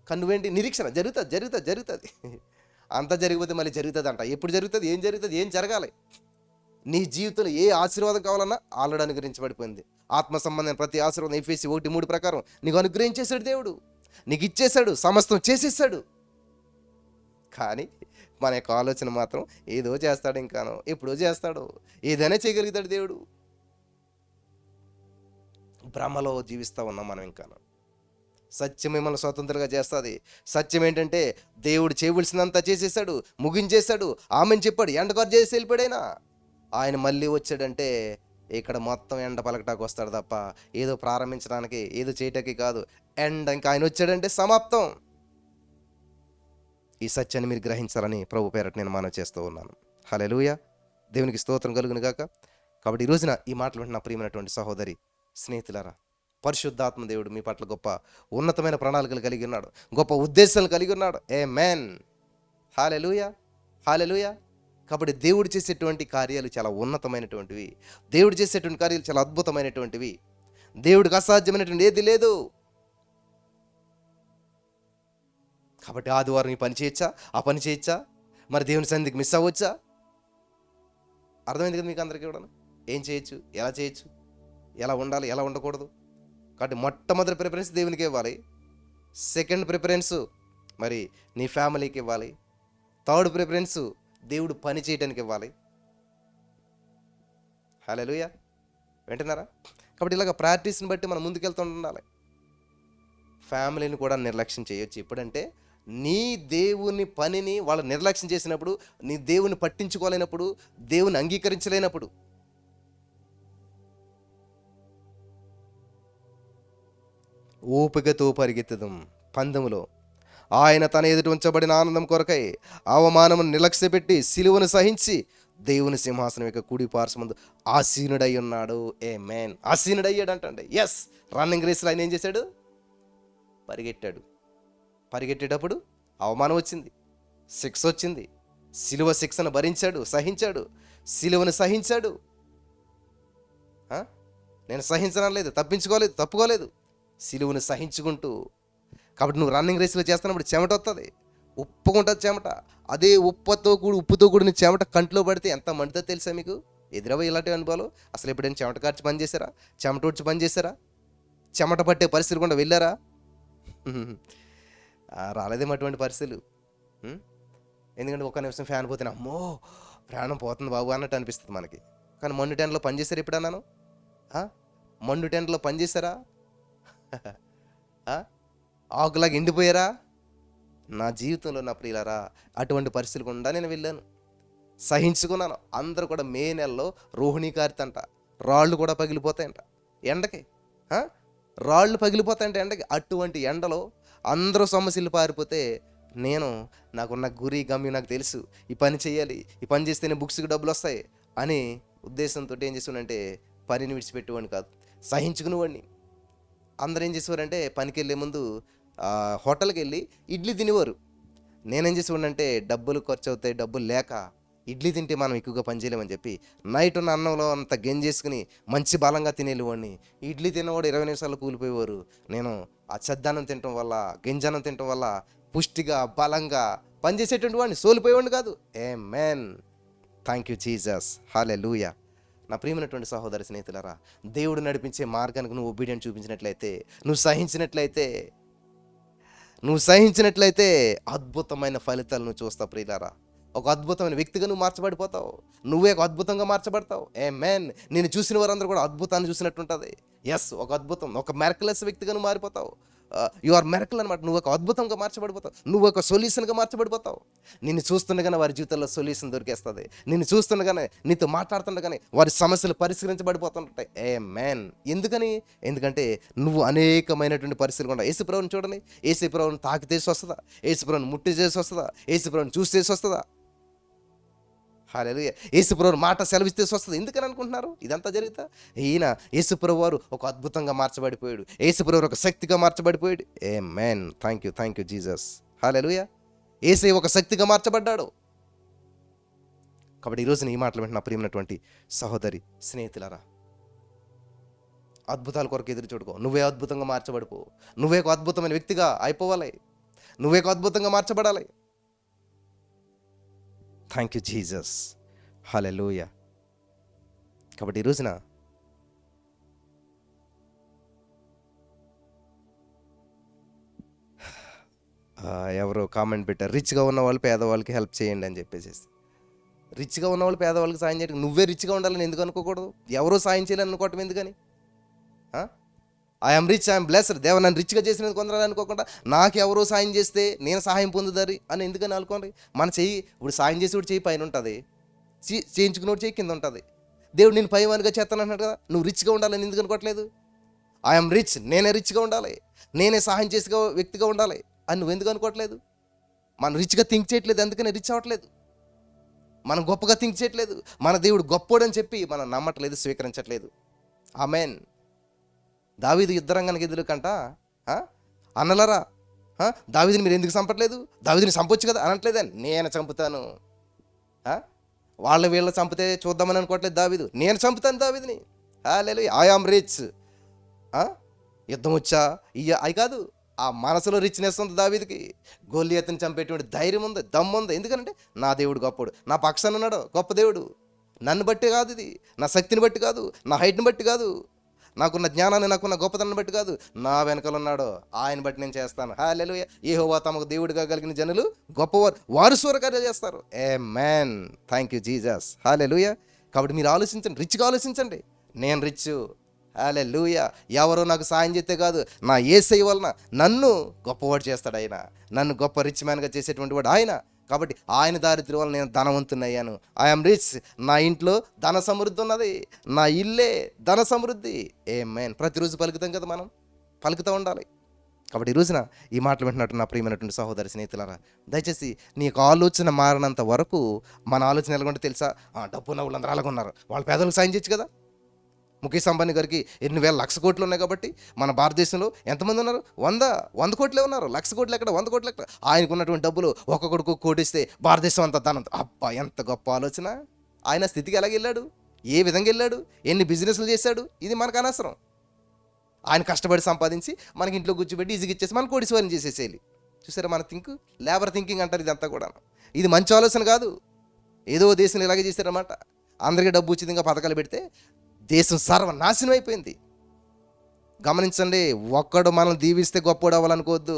కానీ నువ్వేంటి నిరీక్షణ, జరుగుతుంది. అంత జరిగిపోతే మళ్ళీ జరుగుతుంది అంట. ఎప్పుడు జరుగుతుంది, ఏం జరగాలి, నీ జీవితంలో ఏ ఆశీర్వాదం కావాలన్నా ఆల్రెడీ అనుగ్రహించబడిపోయింది. ఆత్మ సంబంధమైన ప్రతి ఆశీర్వాదం ఎఫెసీ 1:3 ప్రకారం నీకు అనుగ్రహించేశాడు దేవుడు, నీకు ఇచ్చేశాడు, సమస్తం చేసేసాడు. కానీ మన యొక్క ఆలోచన మాత్రం ఏదో చేస్తాడు, ఇంకాను ఎప్పుడో చేస్తాడు, ఏదైనా చేయగలుగుతాడు దేవుడు. భ్రమలో జీవిస్తూ ఉన్నాం మనం ఇంకాను. సత్యం మిమ్మల్ని స్వతంత్రంగా చేస్తుంది. సత్యం ఏంటంటే దేవుడు చేయవలసినంత చేసేసాడు, ముగించేశాడు, ఆమెను చెప్పాడు, ఎండగారు చేసి వెళ్ళిపోయాడైనా. ఆయన మళ్ళీ వచ్చాడంటే ఇక్కడ మొత్తం ఎండ పలకటానికి వస్తాడు తప్ప ఏదో ప్రారంభించడానికి ఏదో చేయటానికి కాదు. ఎండ ఇంకా ఆయన వచ్చాడంటే సమాప్తం. ఈ సత్యాన్ని మీరు గ్రహించాలని ప్రభు పేరట నేను మనవి చేస్తూ ఉన్నాను. హల్లెలూయా, దేవునికి స్తోత్రం కలుగును గాక. కాబట్టి ఈ రోజున ఈ మాటలు వింటున్న ప్రియమైనటువంటి సహోదరి స్నేహితులారా, పరిశుద్ధాత్మ దేవుడు మీ పట్ల గొప్ప ఉన్నతమైన ప్రణాళికలు కలిగి ఉన్నాడు, గొప్ప ఉద్దేశాలు కలిగి ఉన్నాడు. ఆమేన్, హల్లెలూయా, హల్లెలూయా. కాబట్టి దేవుడు చేసేటువంటి కార్యాలు చాలా ఉన్నతమైనటువంటివి, దేవుడు చేసేటువంటి కార్యాలు చాలా అద్భుతమైనటువంటివి. దేవుడికి అసాధ్యమైనటువంటి ఏది లేదు. కాబట్టి ఆదివారం ఈ పని చేయొచ్చా, ఆ పని చేయొచ్చా, మరి దేవుని సన్నిధికి మిస్ అవ్వచ్చా? అర్థమైంది కదా మీకు అందరికీ కూడా. ఏం చేయొచ్చు, ఎలా చేయొచ్చు, ఎలా ఉండాలి, ఎలా ఉండకూడదు. కాబట్టి మొట్టమొదటి ప్రిఫరెన్స్ దేవునికి ఇవ్వాలి, సెకండ్ ప్రిఫరెన్స్ మరి నీ ఫ్యామిలీకి ఇవ్వాలి, థర్డ్ ప్రిఫరెన్స్ దేవుడు పని చేయడానికి ఇవ్వాలి. హల్లెలూయా, వింటున్నారా? కాబట్టి ఇలాగ ప్రాక్టీస్ని బట్టి మనం ముందుకెళ్తూ ఉండాలి. ఫ్యామిలీని కూడా నిర్లక్ష్యం చేయొచ్చు. ఎప్పుడంటే నీ దేవుని పనిని వాళ్ళు నిర్లక్ష్యం చేసినప్పుడు, నీ దేవుని పట్టించుకోలేనప్పుడు, దేవుని అంగీకరించలేనప్పుడు. ఓపికతో పరిగెత్తుదాం పందెములో, ఆయన తన ఎదుట ఉంచబడిన ఆనందం కొరకై అవమానమును నిర్లక్ష్యపెట్టి సిలువను సహించి దేవుని సింహాసనం యొక్క కుడి పార్శ్వమందు ఆసీనుడై ఉన్నాడు. ఆమేన్, ఆసీనుడయ్యాడు అంటండి. ఎస్, రన్నింగ్ రేస్లో ఆయన ఏం చేశాడు? పరిగెట్టాడు. పరిగెట్టేటప్పుడు అవమానం వచ్చింది, శిక్ష వచ్చింది. సిలువ శిక్షను భరించాడు, సహించాడు, సిలువను సహించాడు. నేను సహించడం లేదు, తప్పుకోలేదు, సిలువను సహించుకుంటూ. కాబట్టి నువ్వు రన్నింగ్ రేస్లో చేస్తున్నప్పుడు చెమట వస్తుంది, ఉప్పుకుంటుంది చెమట. అదే ఉప్పుతో కూడిన చెమట కంట్లో పడితే ఎంత మండుతో తెలుసా మీకు? ఎదురవ ఇలాంటి అనుభవాలు అసలు ఎప్పుడైనా చెమట కార్చి పని చేశారా? చెమట వచ్చి పని చేశారా? చెమట పట్టే పరిస్థితి కూడా వెళ్ళారా? రాలేదేమో అటువంటి పరిస్థితులు. ఎందుకంటే ఒక నిమిషం ఫ్యాన్ పోతే అమ్మో ప్రాణం పోతుంది బాబు అన్నట్టు అనిపిస్తుంది మనకి. కానీ మండు టెంట్లో పనిచేశారు ఎప్పుడన్నాను? మండు టెంట్లో పనిచేశారా? ఆకులాగా ఎండిపోయారా? నా జీవితంలో నా ప్రియులారా అటువంటి పరిస్థితులు కూడా నేను వెళ్ళాను, సహించుకున్నాను. అందరూ కూడా మే నెలలో రోహిణి కారితంట, రాళ్ళు కూడా పగిలిపోతాయంట ఎండకి. రాళ్ళు పగిలిపోతాయంట ఎండకి. అటువంటి ఎండలో అందరూ సమస్యలు పారిపోతే నాకున్న గురి గమ్యం నాకు తెలుసు, ఈ పని చేయాలి, ఈ పని చేస్తేనే బుక్స్కి డబ్బులు వస్తాయి అని ఉద్దేశంతో ఏం చేసానంటే పనిని విడిచిపెట్టేవాడిని కాదు, సహించుకునేవాడిని. అందరూ ఏం చేసేవారంటే పనికి వెళ్ళే ముందు హోటల్కి వెళ్ళి ఇడ్లీ తినేవారు. నేనేం చేసేవాడినంటే డబ్బులు ఖర్చు అవుతాయి, డబ్బులు లేక ఇడ్లీ తింటే మనం ఎక్కువగా పని చేయలేమని చెప్పి నైట్ ఉన్న అన్నంలో అంత గెంజేసుకుని మంచి బలంగా తినేవాడిని. ఇడ్లీ తిన్నవాడు 20 నిమిషాల్లో కూలిపోయేవారు. నేను ఆ చెద్దన్నం తినటం వల్ల, గింజన్నం తినటం వల్ల పుష్టిగా బలంగా పనిచేసేటువంటి వాడిని, సోలిపోయేవాడిని కాదు. ఆమేన్, థ్యాంక్ యూ జీసస్, హల్లెలూయా. నా ప్రియమైనటువంటి సహోదరి స్నేహితులారా, దేవుడు నడిపించే మార్గానికి నువ్వు ఒబీడియంట్ చూపించినట్లయితే, నువ్వు సహించినట్లయితే అద్భుతమైన ఫలితాలు నువ్వు చూస్తావు ప్రియులారా. ఒక అద్భుతమైన వ్యక్తిగా నువ్వు మార్చబడిపోతావు, నువ్వే ఒక అద్భుతంగా మార్చబడతావు. ఆమేన్. నేను చూసిన వారందరూ కూడా అద్భుతాన్ని చూసినట్టుంటుంది. ఎస్, ఒక అద్భుతం, ఒక మెరకలెస్ వ్యక్తిగా నువ్వు మారిపోతావు. యు ఆర్ మెరకల్ అనమాట. నువ్వు ఒక అద్భుతంగా మార్చబడిపోతావు, నువ్వు ఒక సొల్యూషన్గా మార్చబడిపోతావు. నిన్ను చూస్తుండగానే వారి జీవితంలో సొల్యూషన్ దొరికేస్తుంది. నిన్ను చూస్తుండగానే, నీతో మాట్లాడుతుండగానే వారి సమస్యలు పరిష్కరించబడిపోతుంటాయి. ఆమేన్. ఎందుకంటే నువ్వు అనేకమైనటువంటి పరిస్థితులు కూడా యేసుప్రభుని చూడండి. యేసుప్రభుని తాకి చేసి వస్తుందా? యేసుప్రభుని ముట్టి చేసి వస్తుందా? యేసుప్రభుని చూసి చేసి వస్తుందా? హల్లెలూయా. యేసుప్రభు మాట సెలవిస్తే వస్తుంది. ఎందుకని అనుకుంటున్నారు ఇదంతా జరుగుతా? ఈయన యేసుప్రభు వారు ఒక అద్భుతంగా మార్చబడిపోయాడు, యేసుప్రభు ఒక శక్తిగా మార్చబడిపోయాడు. ఆమేన్, థ్యాంక్ యూ జీసస్, హల్లెలూయా. యేసయ్య ఒక శక్తిగా మార్చబడ్డాడు. కాబట్టి ఈరోజు ఈ మాటలు వింటున్న ప్రియమైనటువంటి సహోదరి స్నేహితులారా, అద్భుతాల కొరకు ఎదురు చూడుకో. నువ్వే అద్భుతంగా మార్చబడిపో, నువ్వే ఒక అద్భుతమైన వ్యక్తిగా అయిపోవాలి, నువ్వే ఒక అద్భుతంగా మార్చబడాలి. థ్యాంక్ యూ జీసస్, హల్లెలూయా. కాబట్టి ఈ రోజున ఎవరో కామెంట్ పెట్టారు, రిచ్గా ఉన్న వాళ్ళు పేదవాళ్ళకి హెల్ప్ చేయండి అని చెప్పేసి. రిచ్గా ఉన్నవాళ్ళు పేదవాళ్ళకి సాయం చేయడం, నువ్వే రిచ్గా ఉండాలని ఎందుకు అనుకోకూడదు? ఎవరో సాయం చేయాలని అనుకోవటం ఎందుకని? ఐఎమ్ రిచ్, ఐఎమ్ బ్లెస్డ్, దేవ నన్ను రిచ్గా చేసినందుకు కొందరు అనుకోకుండా నాకు ఎవరో సాయం చేస్తే నేను సహాయం పొందుదారి అని ఎందుకని అనుకోండి. మన చెయ్యి ఇప్పుడు సాయం చేసేవాడు చెయ్యి పైన ఉంటుంది, చేయించుకున్నోడు చెయ్యి కింద ఉంటుంది. దేవుడు నేను పైవానిగా చేస్తాను అంటున్నాడు కదా, నువ్వు రిచ్గా ఉండాలని ఎందుకు అనుకోవట్లేదు? ఐఎమ్ రిచ్, నేనే రిచ్గా ఉండాలి, నేనే సహాయం చేసే వ్యక్తిగా ఉండాలి అని నువ్వు ఎందుకు అనుకోవట్లేదు? మనం రిచ్గా థింక్ చేయట్లేదు, అందుకని రిచ్ అవ్వట్లేదు. మనం గొప్పగా థింక్ చేయట్లేదు. మన దేవుడు గొప్పోడని చెప్పి మనం నమ్మట్లేదు, స్వీకరించట్లేదు. ఆమేన్. దావీదు యుద్ధరంగానికి ఎదురుకంట అన్నలరా, దావీదుని మీరు ఎందుకు చంపట్లేదు? దావీదుని చంపొచ్చు కదా అనట్లేదా? నేను చంపుతాను. వాళ్ళ వీళ్ళ చంపితే చూద్దామని అనుకోవట్లేదు దావీదు, నేను చంపుతాను దావీదుని. హల్లెలూయా. I am rich. యుద్ధం వచ్చా అవి కాదు, ఆ మనసులో రిచ్నెస్ ఉంది దావీదుకి. గొల్లియతుని చంపేటువంటి ధైర్యం ఉంది, దమ్ము ఉంది. ఎందుకంటే నా దేవుడు గొప్పడు, నా పక్షాన ఉన్నాడు గొప్ప దేవుడు. నన్ను బట్టి కాదు, ఇది నా శక్తిని బట్టి కాదు, నా హైట్ని బట్టి కాదు, నాకున్న జ్ఞానాన్ని, నాకున్న గొప్పతనాన్ని బట్టి కాదు, నా వెనకాల ఉన్నాడు, ఆయన బట్టి నేను చేస్తాను. హల్లెలూయా. యెహోవా తమకు దేవుడిగా కలిగిన జనులు గొప్పవారు, వారు సూరకార్యాలు చేస్తారు. ఆమేన్. Thank you Jesus. హల్లెలూయా. కాబట్టి మీరు ఆలోచించండి, రిచ్గా ఆలోచించండి. నేను రిచ్. హల్లెలూయా. ఎవరో నాకు సాయం చేస్తే కాదు, నా యేసయ్య వలన నన్ను గొప్పవాడు చేస్తాడు ఆయన, నన్ను గొప్ప రిచ్ మ్యాన్గా చేసేటువంటి వాడు ఆయన. కాబట్టి ఆయన దారిద్ర్యం వల్ల నేను ధనవంతుని అయ్యాను. I'm rich. నా ఇంట్లో ధన సమృద్ధి ఉన్నది, నా ఇల్లే ధన సమృద్ధి. ఆమేన్. ప్రతిరోజు పలుకుతాం కదా, మనం పలుకుతూ ఉండాలి. కాబట్టి ఈ రోజున ఈ మాటలు వింటున్నట్టు నా ప్రియమైనటువంటి సహోదరి స్నేహితులారా, దయచేసి నీ యొక్క ఆలోచన మారినంత వరకు మన ఆలోచన ఎలాగంటే తెలుసా? డబ్బు ఉన్న వాళ్ళందరూ అలాగ ఉన్నారు, వాళ్ళ పేదలకు సాయం చేయొచ్చు కదా. ముఖేష్ అంబానీ గారికి ఎన్ని వేల లక్ష కోట్లు ఉన్నాయి కాబట్టి మన భారతదేశంలో ఎంతమంది ఉన్నారు? 100 కోట్లే ఉన్నారు. 1,00,000 కోట్లు ఎక్కడ, 100 కోట్లు ఎక్కడ? ఆయనకు ఉన్నటువంటి డబ్బులు ఒక్కొక్కడికి కోటిస్తే భారతదేశం అంతా ధనం. అబ్బా, ఎంత గొప్ప ఆలోచన! ఆయన స్థితికి ఎలాగ వెళ్ళాడు, ఏ విధంగా వెళ్ళాడు, ఎన్ని బిజినెస్లు చేశాడు, ఇది మనకు అనవసరం. ఆయన కష్టపడి సంపాదించి మనకి ఇంట్లో కూర్చోబెట్టి ఈజీగా ఇచ్చేసి మన కోటీశ్వరం చేసేసేయాలి. చూసారా మన లేబర్ థింకింగ్ అంటారు ఇదంతా కూడా. ఇది మంచి ఆలోచన కాదు. ఏదో దేశంలో ఇలాగే చేశారన్నమాట. అందరికీ డబ్బు ఉచితంగా పథకాలు పెడితే దేశం సర్వనాశనం అయిపోయింది. గమనించండి, ఒక్కడు మనం దీవిస్తే గొప్పవాడు అవ్వాలనుకోవద్దు.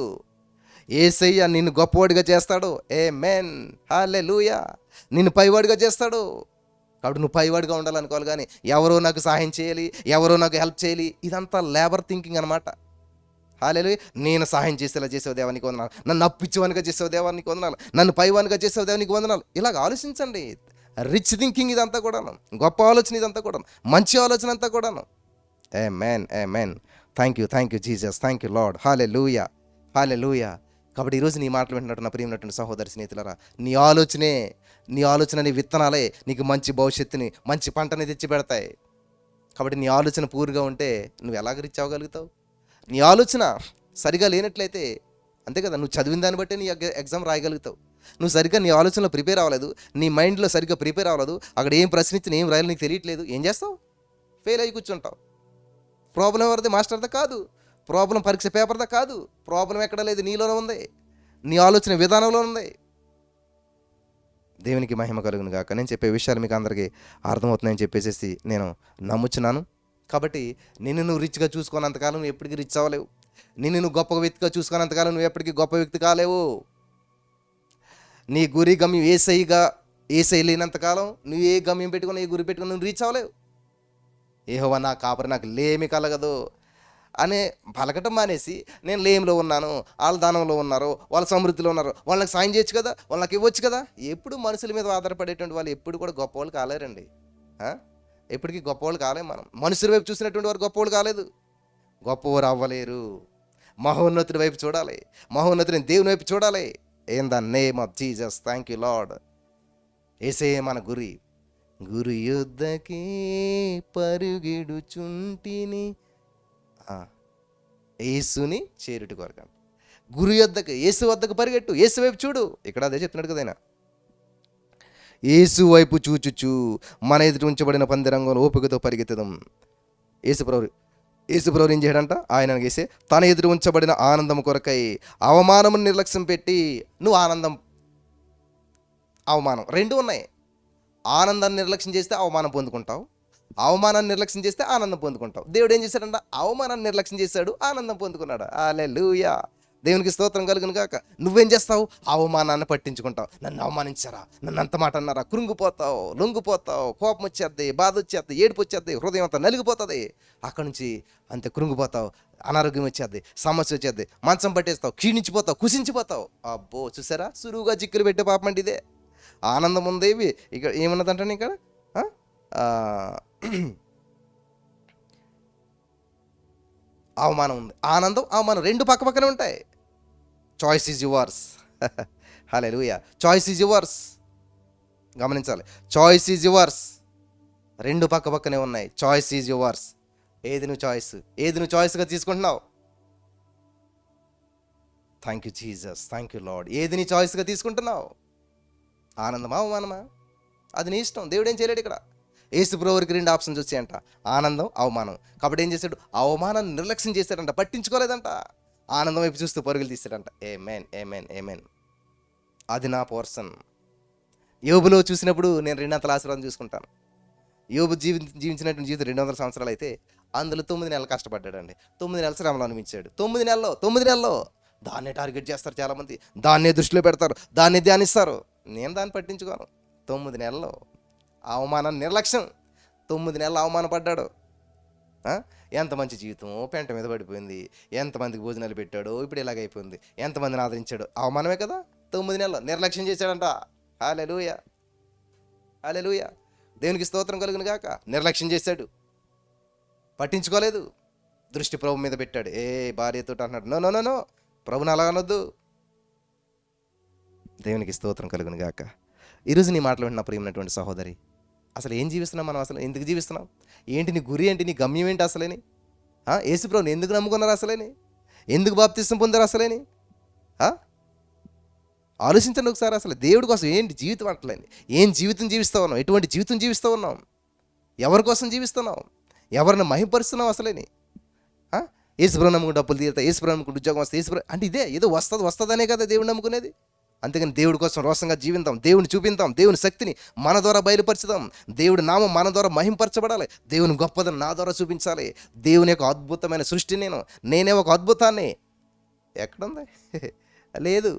యేసయ్య నిన్ను గొప్పవాడిగా చేస్తాడు. ఆమేన్. హల్లెలూయా. నిన్ను పైవాడిగా చేస్తాడు. కాబట్టి నువ్వు పైవాడిగా ఉండాలనుకోవాలి, కానీ ఎవరో నాకు సహాయం చేయాలి, ఎవరో నాకు హెల్ప్ చేయాలి, ఇదంతా లేబర్ థింకింగ్ అనమాట. హల్లెలూయా. నేను సహాయం చేసేలా చేసావు దేవానికి వందనాలు, నన్ను అప్పిచ్చేవానిగా చేసావు దేవానికి వందనాలు, నన్ను పైవానిగా చేసావు దేవానికి వందనాలు. ఇలాగ ఆలోచించండి. రిచ్ థింకింగ్ ఇదంతా కూడాను, గొప్ప ఆలోచన ఇదంతా కూడాను, మంచి ఆలోచన అంతా కూడాను. ఆమేన్. ఆమేన్. Thank you Jesus. Thank you Lord. హల్లెలూయా. హల్లెలూయా. కాబట్టి ఈరోజు నీ మాటలు వింటున్నట్టు నా ప్రియమైనటువంటి సహోదరి స్నేహితులారా, నీ ఆలోచన నీ విత్తనాలే నీకు మంచి భవిష్యత్తుని, మంచి పంటని తెచ్చి పెడతాయి. కాబట్టి నీ ఆలోచన పూర్గా ఉంటే నువ్వు ఎలాగ రిచ్ అవ్వగలుగుతావు? నీ ఆలోచన సరిగా లేనట్లయితే అంతే కదా, నువ్వు చదివిన దాన్ని బట్టే నీ ఎగ్జామ్ రాయగలుగుతావు. నువ్వు సరిగ్గా నీ ఆలోచనలో ప్రిపేర్ అవ్వలేదు, నీ మైండ్లో సరిగ్గా ప్రిపేర్ అవ్వలేదు, అక్కడ ఏం ప్రశ్నించిన ఏం రాయాలో నీకు తెలియట్లేదు, ఏం చేస్తావు? ఫెయిల్ అయ్యి కూర్చుంటావు. ప్రాబ్లం ఎవరిది? మాస్టర్దా కాదు. ప్రాబ్లం పరీక్ష పేపర్దా కాదు. ప్రాబ్లం ఎక్కడ లేదు, నీలోనే ఉంది, నీ ఆలోచన విధానంలో ఉంది. దేవునికి మహిమ కలుగును గాక. నేను చెప్పే విషయాలు మీకు అందరికీ అర్థమవుతున్నాయని చెప్పేసి నేను నమ్ముచున్నాను. కాబట్టి నిన్ను నువ్వు రిచ్గా చూసుకున్నంతకాలం నువ్వు ఎప్పటికీ రిచ్ అవ్వలేవు. నిన్ను నువ్వు గొప్ప వ్యక్తిగా చూసుకున్నంతకాలం నువ్వు ఎప్పటికీ గొప్ప వ్యక్తి కాలేవు. నీ గురి గమ్యం ఏసై లేనంతకాలం నువ్వు ఏ గమ్యం పెట్టుకుని, ఏ గురి పెట్టుకుని నువ్వు రీచ్ అవ్వలేవు. యెహోవా నా కాపరి, నాకు లేమి కలగదు అనే పలకటం మానేసి నేను లేమిలో ఉన్నాను, వాళ్ళ దానంలో ఉన్నారు, వాళ్ళ సమృద్ధిలో ఉన్నారు, వాళ్ళకి సాయం చేయొచ్చు కదా, వాళ్ళకి ఇవ్వచ్చు కదా. ఎప్పుడు మనుషుల మీద ఆధారపడేటువంటి వాళ్ళు ఎప్పుడు కూడా గొప్పవాళ్ళు కాలేరండి. ఎప్పటికీ గొప్పవాళ్ళు కాలేము. మనం మనుషుల వైపు చూసినటువంటి వారు గొప్పవాళ్ళు కాలేదు, గొప్పవారు అవ్వలేరు. మహోన్నతుడి వైపు చూడాలి, మహోన్నతుని దేవుని వైపు చూడాలి. In the name of Jesus. Thank you lord. యేసే మన గురి యుద్ధకి పరుగిడుచుంటిని, యేసుని చేరుటి కొరకు. గురు యొద్దకు, యేసు వద్దకు పరిగెట్టు, యేసు వైపు చూడు. ఇక్కడ అదే చెప్తున్నాడు కదా ఆయన. యేసు వైపు చూచుచు మన ఎదుటి ఉంచబడిన పందిరంగంలో ఓపికతో పరిగెత్తదాం. యేసుప్రభు ఏం చేయడంట? ఆయన వేసే తన ఎదురు ఉంచబడిన ఆనందం కొరకై అవమానమును నిర్లక్ష్యం పెట్టి, నువ్వు అవమానం రెండు ఉన్నాయి. ఆనందాన్ని నిర్లక్ష్యం చేస్తే అవమానం పొందుకుంటావు, అవమానాన్ని నిర్లక్ష్యం చేస్తే ఆనందం పొందుకుంటావు. దేవుడు ఏం చేశాడంట? అవమానాన్ని నిర్లక్ష్యం చేశాడు, ఆనందం పొందుకున్నాడు. హల్లెలూయా. దేవునికి స్తోత్రం కలుగును గాక. నువ్వేం చేస్తావు? అవమానాన్ని పట్టించుకుంటావు. నన్ను అవమానించారా, నన్ను అంత మాట అన్నారా, కృంగిపోతావు, లొంగిపోతావు, కోపం వచ్చేద్ది, బాధ వచ్చేద్ది, ఏడుపు వచ్చేద్ది, హృదయం అంతా నలిగిపోతుంది. అక్కడి నుంచి అంతే కృంగిపోతావు, అనారోగ్యం వచ్చేద్ది, సమస్య వచ్చేద్ది, మంచం పట్టేస్తావు, క్షీణించిపోతావు, కుసించిపోతావు. అబ్బో చూసారా, సులువుగా చిక్కులు పెట్టే పాపం అంటే ఇదే. ఆనందం ఉందేవి ఇక్కడ ఏమన్నదంటే ఇక్కడ అవమానం ఉంది. ఆనందం, అవమానం రెండు పక్క పక్కనే ఉంటాయి. Choice is yours. హల్లెలూయా. Choice is yours. గమనించాలి, చాయిస్ ఈజ్ యువర్స్. రెండు పక్క పక్కనే ఉన్నాయి. Choice is yours. ఏది నువ్వు చాయిస్గా తీసుకుంటున్నావు? Thank you Jesus, thank you Lord. ఏది నీ చాయిస్గా తీసుకుంటున్నావు? ఆనందమా, అవమానమా? అది నీ ఇష్టం. దేవుడు ఏం చేయలేడు ఇక్కడ. యేసుప్రభువుకి 2 ఆప్షన్స్ వచ్చాయంట, ఆనందం, అవమానం. కాబట్టి ఏం చేశాడు? అవమానాన్ని నిర్లక్ష్యం చేశాడంట, పట్టించుకోలేదంట. ఆనందం వైపు చూస్తూ పరుగులు తీశాడంట. Amen, amen, amen. అది నా పోర్షన్. యోబులో చూసినప్పుడు నేను 200 ఆశీర్వాదం చూసుకుంటాను. యోబు జీవించినటువంటి జీవితం 200 సంవత్సరాలు అయితే అందులో 9 నెలలు కష్టపడ్డాడండి. 9 నెలలు శ్రమలో అనిపించాడు. 9 నెలల్లో దాన్నే టార్గెట్ చేస్తారు చాలామంది, దాన్నే దృష్టిలో పెడతారు, దాన్నే ధ్యానిస్తారు. నేను దాన్ని పట్టించుకోను. 9 నెలలు అవమానం, నిర్లక్ష్యం. 9 నెలలు అవమానపడ్డాడు. ఎంత మంచి జీవితం పెంట మీద పడిపోయింది. ఎంతమందికి భోజనాలు పెట్టాడు, ఇప్పుడు ఇలాగైపోయింది. ఎంతమందిని ఆదరించాడు, అవమానమే కదా. 9 నెలలు నిర్లక్ష్యం చేశాడంట. హల్లెలూయా, హల్లెలూయా. దేవునికి స్తోత్రం కలుగును గాక. నిర్లక్ష్యం చేశాడు, పట్టించుకోలేదు, దృష్టి ప్రభు మీద పెట్టాడు. భార్యతో అన్నాడు, నో నో నో నో, ప్రభుని అలా అనొద్దు. దేవునికి స్తోత్రం కలుగును గాక. ఈరోజు నీ మాటలు వింటున్న ప్రియమైనటువంటి సహోదరి, అసలు ఏం జీవిస్తున్నాం మనం? అసలు ఎందుకు జీవిస్తున్నాం? ఏంటి నీ గురి ఏంటి? నీ గమ్యం ఏంటి అసలేని? యేసుప్రభుని ఎందుకు నమ్ముకున్నారు అసలేని? ఎందుకు బాప్తిసం పొందారు అసలేని? ఆలోచించండి ఒకసారి. అసలు దేవుడి కోసం ఏంటి జీవితం అంటలేని? ఏం జీవితం జీవిస్తూ ఉన్నాం? ఎటువంటి జీవితం జీవిస్తూ ఉన్నాం? ఎవరి కోసం జీవిస్తున్నాం? ఎవరిని మహింపరుస్తున్నాం అసలేని? యేసుప్రభు నమ్ముకుని డబ్బులు తీరుతాయి, యేసుప్రభు నమ్ముకుని ఉద్యోగం వస్తాయి, యేసుప్రభు అంటే ఇదే ఏదో వస్తుందనే కదా దేవుడు నమ్ముకునేది. అంతేగాని దేవుడి కోసం రోషంగా జీవిద్దాం, దేవుని చూపిద్దాం, దేవుని శక్తిని మన ద్వారా బయలుపరచుదాం, దేవుడి నామం మన ద్వారా మహింపరచబడాలి, దేవుని గొప్పదని నా ద్వారా చూపించాలి. దేవుని యొక్క అద్భుతమైన సృష్టి నేనే ఒక అద్భుతాన్ని. ఎక్కడుంది? లేదు.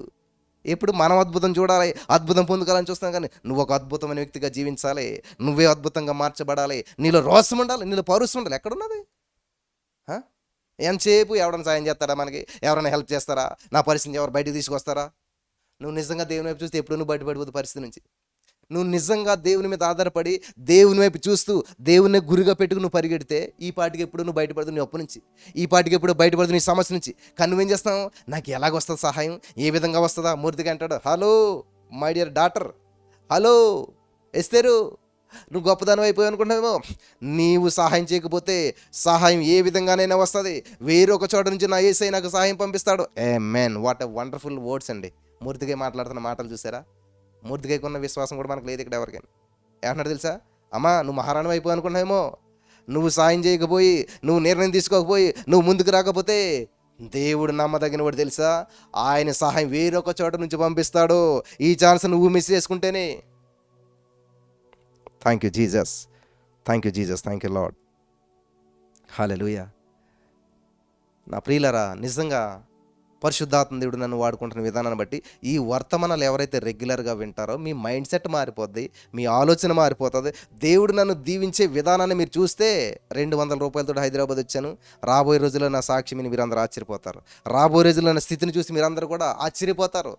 ఎప్పుడు మనం అద్భుతం చూడాలి, అద్భుతం పొందుకోవాలని చూస్తాం, కానీ నువ్వు ఒక అద్భుతమైన వ్యక్తిగా జీవించాలి, నువ్వే అద్భుతంగా మార్చబడాలి, నీలో రోషం ఉండాలి, నీలో పౌరుషం ఉండాలి. ఎక్కడున్నది? ఎంతసేపు ఎవరైనా సాయం చేస్తారా మనకి? ఎవరైనా హెల్ప్ చేస్తారా? నా పరిస్థితిని ఎవరు బయటకు తీసుకొస్తారా? నువ్వు నిజంగా దేవుని వైపు చూస్తే ఎప్పుడు నువ్వు బయటపడిపోదు పరిస్థితి నుంచి. నువ్వు నిజంగా దేవుని మీద ఆధారపడి దేవుని వైపు చూస్తూ దేవుని గురిగా పెట్టుకుని నువ్వు పరిగెడితే ఈ పాటికి ఎప్పుడు నువ్వు బయటపడదు నీ అప్పు నుంచి, ఈ పాటికి ఎప్పుడు బయటపడదు నీ సమస్య నుంచి. కానీ నువ్వేం చేస్తావు? నాకు ఎలాగొస్తుంది సహాయం, ఏ విధంగా వస్తుందా? మూర్తిగా అంటాడు, hello my dear daughter, hello Esther, నువ్వు గొప్పదానం అయిపోయావు అనుకుంటున్నావేమో. నీవు సహాయం చేయకపోతే సహాయం ఏ విధంగానైనా వస్తుంది. వేరొక చోట నుంచి నా యేసయ్య నాకు సహాయం పంపిస్తాడు. ఆమేన్. వాట్ ఎ వండర్ఫుల్ వర్డ్స్ అండి. మూర్తిగా మాట్లాడుతున్న మాటలు చూసారా? మూర్తిగా ఉన్న విశ్వాసం కూడా మనకు లేదు ఇక్కడ ఎవరికైనా. ఏమన్నాడు తెలుసా? అమ్మా నువ్వు మహారాణి అయిపోయి అనుకున్నావేమో, నువ్వు సాయం చేయకపోయి, నువ్వు నిర్ణయం తీసుకోకపోయి, నువ్వు ముందుకు రాకపోతే దేవుడు నమ్మదగిన వాడు తెలుసా, ఆయన సహాయం వేరొక చోట నుంచి పంపిస్తాడు. ఈ ఛాన్స్ నువ్వు మిస్ చేసుకుంటేనే. Thank you Jesus, thank you Jesus, thank you Lord. హల్లెలూయా. నా ప్రియులరా, నిజంగా పరిశుద్ధాత్మ దేవుడు నన్ను వాడుకుంటున్న విధానాన్ని బట్టి ఈ వర్తమానాలు ఎవరైతే రెగ్యులర్గా వింటారో మీ మైండ్ సెట్ మారిపోద్ది, మీ ఆలోచన మారిపోతుంది. దేవుడు నన్ను దీవించే విధానాన్ని మీరు చూస్తే 200 రూపాయలతో హైదరాబాద్ వచ్చాను, రాబోయే రోజుల్లో నా సాక్ష్యం మీరందరూ ఆశ్చర్యపోతారు. రాబోయే రోజుల్లో నా స్థితిని చూసి మీరందరూ కూడా ఆశ్చర్యపోతారు.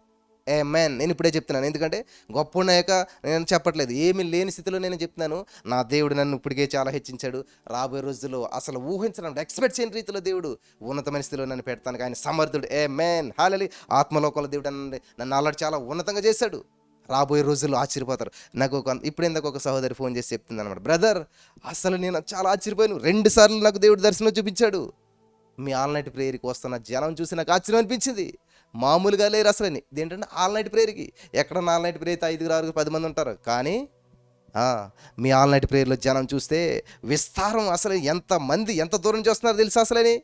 ఆమేన్. నేను ఇప్పుడే చెప్తున్నాను, ఎందుకంటే గొప్ప ఉన్నాక నేను చెప్పట్లేదు, ఏమీ లేని స్థితిలో నేను చెప్తున్నాను. నా దేవుడు నన్ను ఇప్పటికే చాలా హెచ్చించాడు. రాబోయే రోజుల్లో అసలు ఊహించడం, ఎక్స్పెక్ట్ చేయని రీతిలో దేవుడు ఉన్నతమైన స్థితిలో నన్ను పెడతాను. ఆయన సమర్థుడు. ఆమేన్. హల్లెలూయా. ఆత్మలోకంలో దేవుడు నన్ను ఆల్రెడీ చాలా ఉన్నతంగా చేశాడు. రాబోయే రోజుల్లో ఆశ్చర్యపోతారు. నాకు ఇప్పుడేందాక ఒక సహోదరి ఫోన్ చేసి చెప్తుంది అనమాట, బ్రదర్ అసలు నేను చాలా ఆశ్చర్యపోయాను, 2 సార్లు నాకు దేవుడు దర్శనం చూపించాడు. మీ ఆల్ నైట్ ప్రేయర్కి వస్తున్న జనం చూసి నాకు ఆశ్చర్యం అనిపించింది. మామూలుగా లేరు అసలు. ఇదేంటంటే ఆల్ నైట్ ప్రేయర్కి, ఎక్కడ ఆల్ నైట్ ప్రేయర్ 5, 6, 10 మంది ఉంటారు, కానీ మీ ఆల్ నైట్ ప్రేయర్లో జనం చూస్తే విస్తారం. అసలు ఎంతమంది ఎంత దూరం నుంచి వస్తున్నారో తెలుసా అసలని.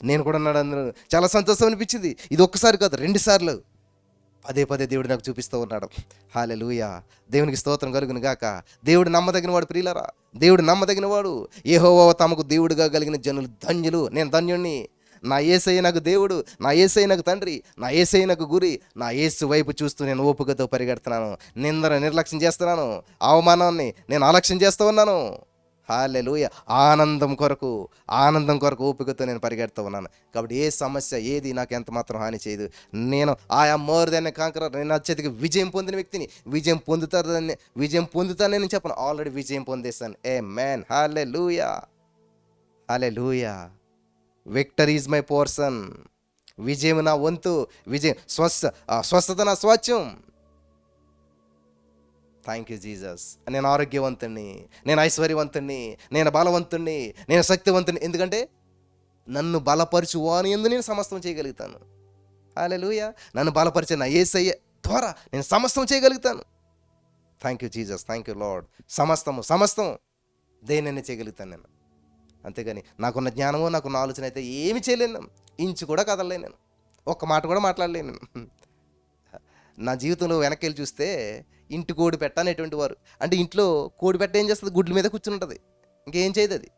నేను కూడా ఉన్నాడు అందరూ. చాలా సంతోషం అనిపించింది. ఇది ఒక్కసారి కాదు, 2 సార్లు పదే దేవుడు నాకు చూపిస్తూ ఉన్నాడు. హల్లెలూయా. దేవునికి స్తోత్రం కలుగును గాక. దేవుడు నమ్మదగిన వాడు ప్రియులారా, దేవుడు నమ్మదగిన వాడు. యెహోవా తమకు దేవుడిగా కలిగిన జనులు ధన్యులు. నేను ధన్యుణ్ణి. నా యేసయ్య నాకు దేవుడు, నా యేసయ్య నాకు తండ్రి, నా యేసయ్య నాకు గురి, నా యేసు వైపు చూస్తూ నేను ఓపికతో పరిగెడుతున్నాను. నిందను నిర్లక్ష్యం చేస్తున్నాను, అవమానాన్ని నేను అలక్ష్యం చేస్తూ ఉన్నాను. హల్లెలూయా. ఆనందం కొరకు ఓపికతో నేను పరిగెడుతూ ఉన్నాను. కాబట్టి ఏ సమస్య ఏది నాకు ఎంత మాత్రం హాని చేయదు. నేను I am more than a conqueror. నేను అత్యధిక విజయం పొందిన వ్యక్తిని. విజయం పొందుతానని చెప్పను, ఆల్రెడీ విజయం పొందేస్తాను. ఆమేన్. హల్లెలూయా. హల్లెలూయా. Victory is my portion. విజయం నా వంతు. స్వస్థత నా స్వాస్థ్యం. Thank you Jesus. నేను ఆరోగ్యవంతుణ్ణి, నేను ఐశ్వర్యవంతుణ్ణి, నేను బలవంతుణ్ణి, నేను శక్తివంతుణ్ణి. ఎందుకంటే నన్ను బలపరచు వాని యందు నేను సమస్తం చేయగలుగుతాను. హల్లెలూయా. నన్ను బలపరిచే నా యేసయ్య ద్వారా నేను సమస్తం చేయగలుగుతాను. Thank you Jesus, thank you lord. సమస్తం దేనైనా చేయగలుగుతాను నేను. అంతేగాని నాకున్న జ్ఞానము, నాకున్న ఆలోచన అయితే ఏమి చేయలేను. ఇంచు కూడా కదలలేను నేను. ఒక్క మాట కూడా మాట్లాడలేను నేను. నా జీవితంలో వెనక్కి వెళ్ళి చూస్తే ఇంటి కోడి పెట్ట అనేటువంటి వారు, అంటే ఇంట్లో కోడి పెట్ట ఏం చేస్తుంది, గుడ్ల మీద కూర్చుని ఉంటుంది, ఇంకేం చేయదు అది.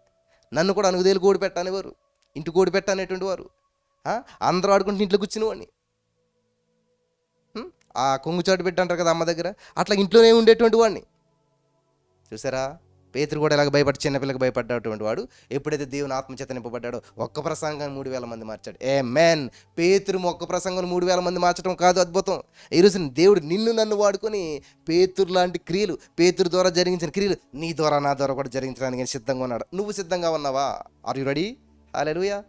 నన్ను కూడా అనుగుదేలు కోడి పెట్ట అనేవారు, ఇంటి కోడి పెట్ట అనేటువంటి వారు. అందరూ ఆడుకుంటే ఇంట్లో కూర్చునేవాడిని. ఆ కొంగుచాటు పెట్టి అంటారు కదా అమ్మ దగ్గర, అట్లా ఇంట్లోనే ఉండేటువంటి వాడిని. చూసారా, పేతురు కూడా ఇలాగ భయపడి చిన్నపిల్లకి భయపడ్డటువంటి వాడు ఎప్పుడైతే దేవుని ఆత్మచేత నింపబడ్డాడో ఒక్క ప్రసంగాన్ని 3000 మంది మార్చాడు. ఆమేన్. పేతురు ఒక్క ప్రసంగం 3000 మంది మార్చడం కాదు అద్భుతం. ఈరోజు దేవుడు నిన్ను నన్ను వాడుకొని పేతురు లాంటి క్రియలు, పేతురు ద్వారా జరిగించిన క్రియలు నీ ద్వారా నా ద్వారా కూడా జరిగించడానికి సిద్ధంగా ఉన్నాడు. నువ్వు సిద్ధంగా ఉన్నావా? Are you ready? హల్లెలూయా.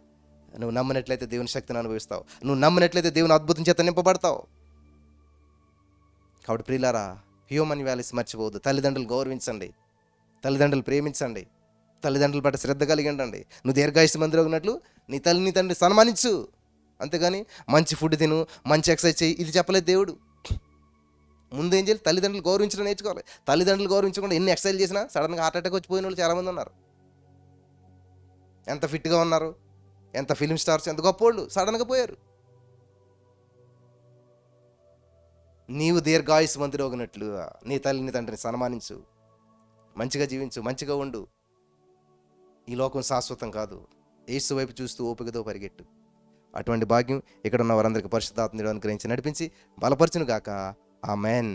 నువ్వు నమ్మినట్లయితే దేవుని శక్తిని అనుభవిస్తావు. నువ్వు నమ్మినట్లయితే దేవుని అద్భుతం చేత నింపబడతావు. కాబట్టి ప్రియులారా, హ్యూమన్ వాల్యూస్ మర్చిపోవద్దు. తల్లిదండ్రులు గౌరవించండి, తల్లిదండ్రులు ప్రేమించండి, తల్లిదండ్రుల పట్ల శ్రద్ధ కలిగి ఉండండి. నువ్వు దీర్ఘాయుష్య మందిలో ఉన్నట్లు నీ తల్లిని తండ్రి సన్మానించు. అంతేగాని మంచి ఫుడ్ తిను, మంచి ఎక్సర్సైజ్ చేయి, ఇది చెప్పలేదు దేవుడు. ముందేం చేయాలి? తల్లిదండ్రులు గౌరవించడం నేర్చుకోవాలి. తల్లిదండ్రులు గౌరవించకుండా ఎన్ని ఎక్సర్సైజ్ చేసినా సడన్గా హార్ట్ అటాక్ వచ్చి పోయిన వాళ్ళు చాలామంది ఉన్నారు. ఎంత ఫిట్గా ఉన్నారు, ఎంత ఫిలిం స్టార్స్, ఎంత గొప్పోళ్ళు సడన్గా పోయారు. నీవు దీర్ఘాయుష్య మందిలో ఉన్నట్లు నీ తల్లిని తండ్రిని సన్మానించు, మంచిగా జీవించు, మంచిగా ఉండు. ఈ లోకం శాశ్వతం కాదు. యేసు వైపు చూస్తూ ఓపికతో పరిగెట్టు. అటువంటి భాగ్యం ఇక్కడ ఉన్న వారందరికీ పరిశుద్ధాత్మ అనుగ్రహించి నడిపించి బలపరచును గాక. ఆమేన్.